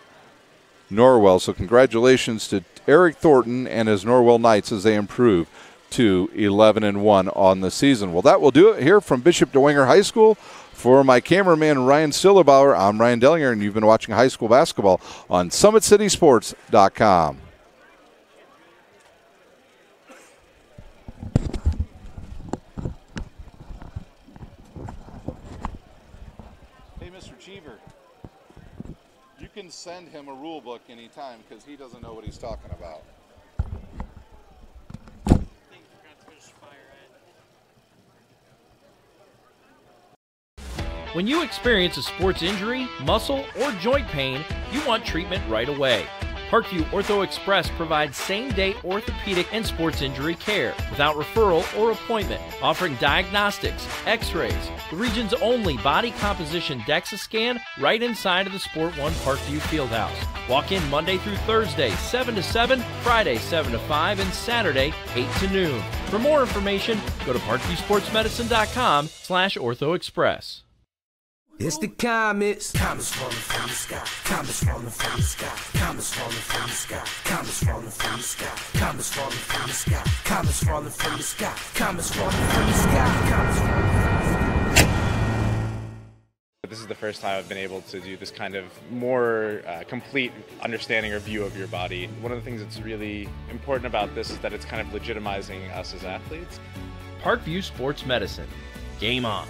Norwell. So congratulations to Eric Thornton and his Norwell Knights as they improve to 11-1 on the season. Well, that will do it here from Bishop Dwenger High School. For my cameraman Ryan Stillerbauer, I'm Ryan Dellinger, and you've been watching high school basketball on SummitCitySports.com. You can send him a rule book anytime because he doesn't know what he's talking about. When you experience a sports injury, muscle, or joint pain, you want treatment right away. Parkview Ortho Express provides same-day orthopedic and sports injury care without referral or appointment, offering diagnostics, x-rays, the region's only body composition DEXA scan right inside of the Sport One Parkview Fieldhouse. Walk in Monday through Thursday, 7 to 7, Friday, 7 to 5, and Saturday, 8 to noon. For more information, go to parkviewsportsmedicine.com/orthoexpress. It's the comets. Comets falling from the sky. Comets falling from the sky. Comets falling from the sky. Comets falling from the sky. Comets falling from the sky. Comets falling from the sky. Comets falling from the sky. Comets falling from the sky. This is the first time I've been able to do this kind of more complete understanding or view of your body. One of the things that's really important about this is that it's kind of legitimizing us as athletes. Parkview Sports Medicine. Game on.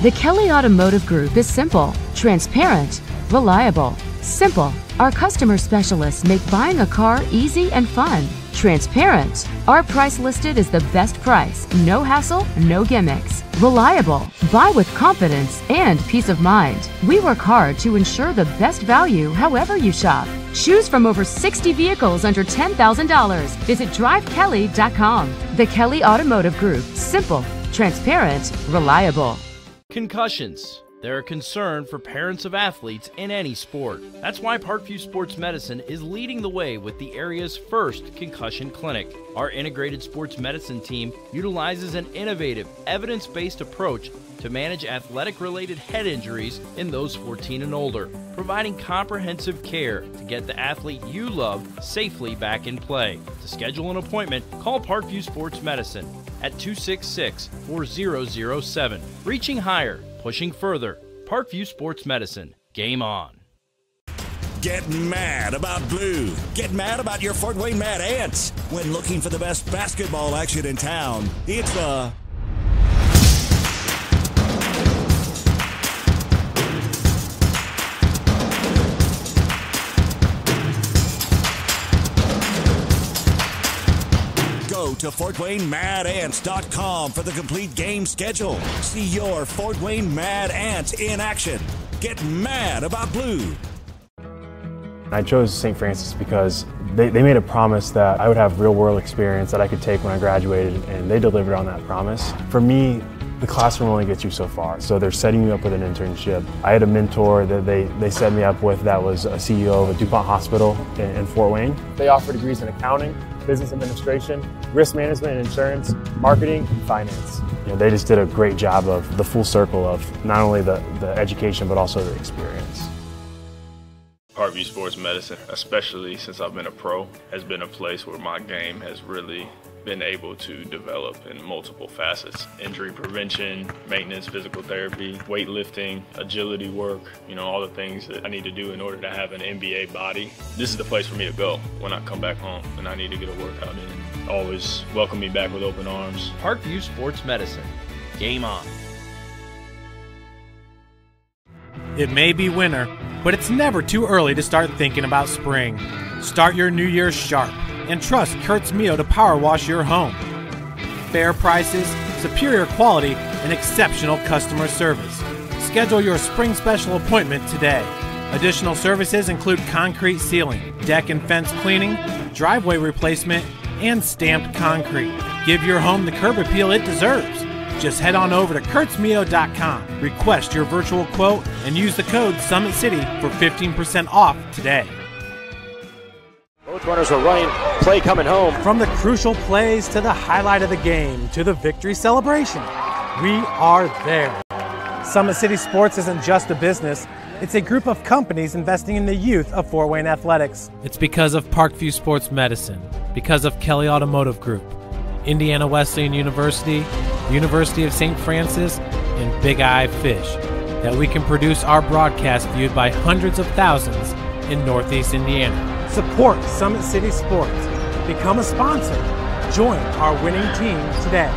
The Kelly Automotive Group is simple, transparent, reliable. Simple. Our customer specialists make buying a car easy and fun. Transparent. Our price listed is the best price. No hassle, no gimmicks. Reliable. Buy with confidence and peace of mind. We work hard to ensure the best value however you shop. Choose from over 60 vehicles under $10,000. Visit drivekelly.com. The Kelly Automotive Group. Simple, transparent, reliable. Concussions. They're a concern for parents of athletes in any sport. That's why Parkview Sports Medicine is leading the way with the area's first concussion clinic. Our integrated sports medicine team utilizes an innovative, evidence-based approach to manage athletic-related head injuries in those 14 and older, providing comprehensive care to get the athlete you love safely back in play. To schedule an appointment, call Parkview Sports Medicine at 266-4007. Reaching higher, pushing further. Parkview Sports Medicine. Game on. Get mad about blue. Get mad about your Fort Wayne Mad Ants. When looking for the best basketball action in town, it's Go to FortWayneMadAnts.com for the complete game schedule. See your Fort Wayne Mad Ants in action. Get mad about blue. I chose St. Francis because they made a promise that I would have real-world experience that I could take when I graduated, and they delivered on that promise. For me, the classroom only gets you so far, so they're setting you up with an internship. I had a mentor that they set me up with that was a CEO of a DuPont hospital in Fort Wayne. They offer degrees in accounting, business administration, risk management and insurance, marketing, and finance. They just did a great job of the full circle of not only the education but also the experience. Parkview Sports Medicine, especially since I've been a pro, has been a place where my game has really been able to develop in multiple facets. Injury prevention, maintenance, physical therapy, weightlifting, agility work, all the things that I need to do in order to have an NBA body. This is the place for me to go when I come back home and I need to get a workout in. Always welcome me back with open arms. Parkview Sports Medicine. Game on. It may be winter, but it's never too early to start thinking about spring. Start your new year sharp and trust Kurt's Mio to power wash your home. Fair prices, superior quality, and exceptional customer service. Schedule your spring special appointment today. Additional services include concrete sealing, deck and fence cleaning, driveway replacement, and stamped concrete. Give your home the curb appeal it deserves. Just head on over to kurtzmio.com, request your virtual quote, and use the code SummitCity for 15% off today. Both runners are running, play coming home. From the crucial plays to the highlight of the game to the victory celebration, we are there. Summit City Sports isn't just a business, it's a group of companies investing in the youth of Fort Wayne athletics. It's because of Parkview Sports Medicine, because of Kelly Automotive Group, Indiana Wesleyan University, University of St. Francis, and Big Eye Fish, that we can produce our broadcast viewed by hundreds of thousands in Northeast Indiana. Support Summit City Sports. Become a sponsor. Join our winning team today.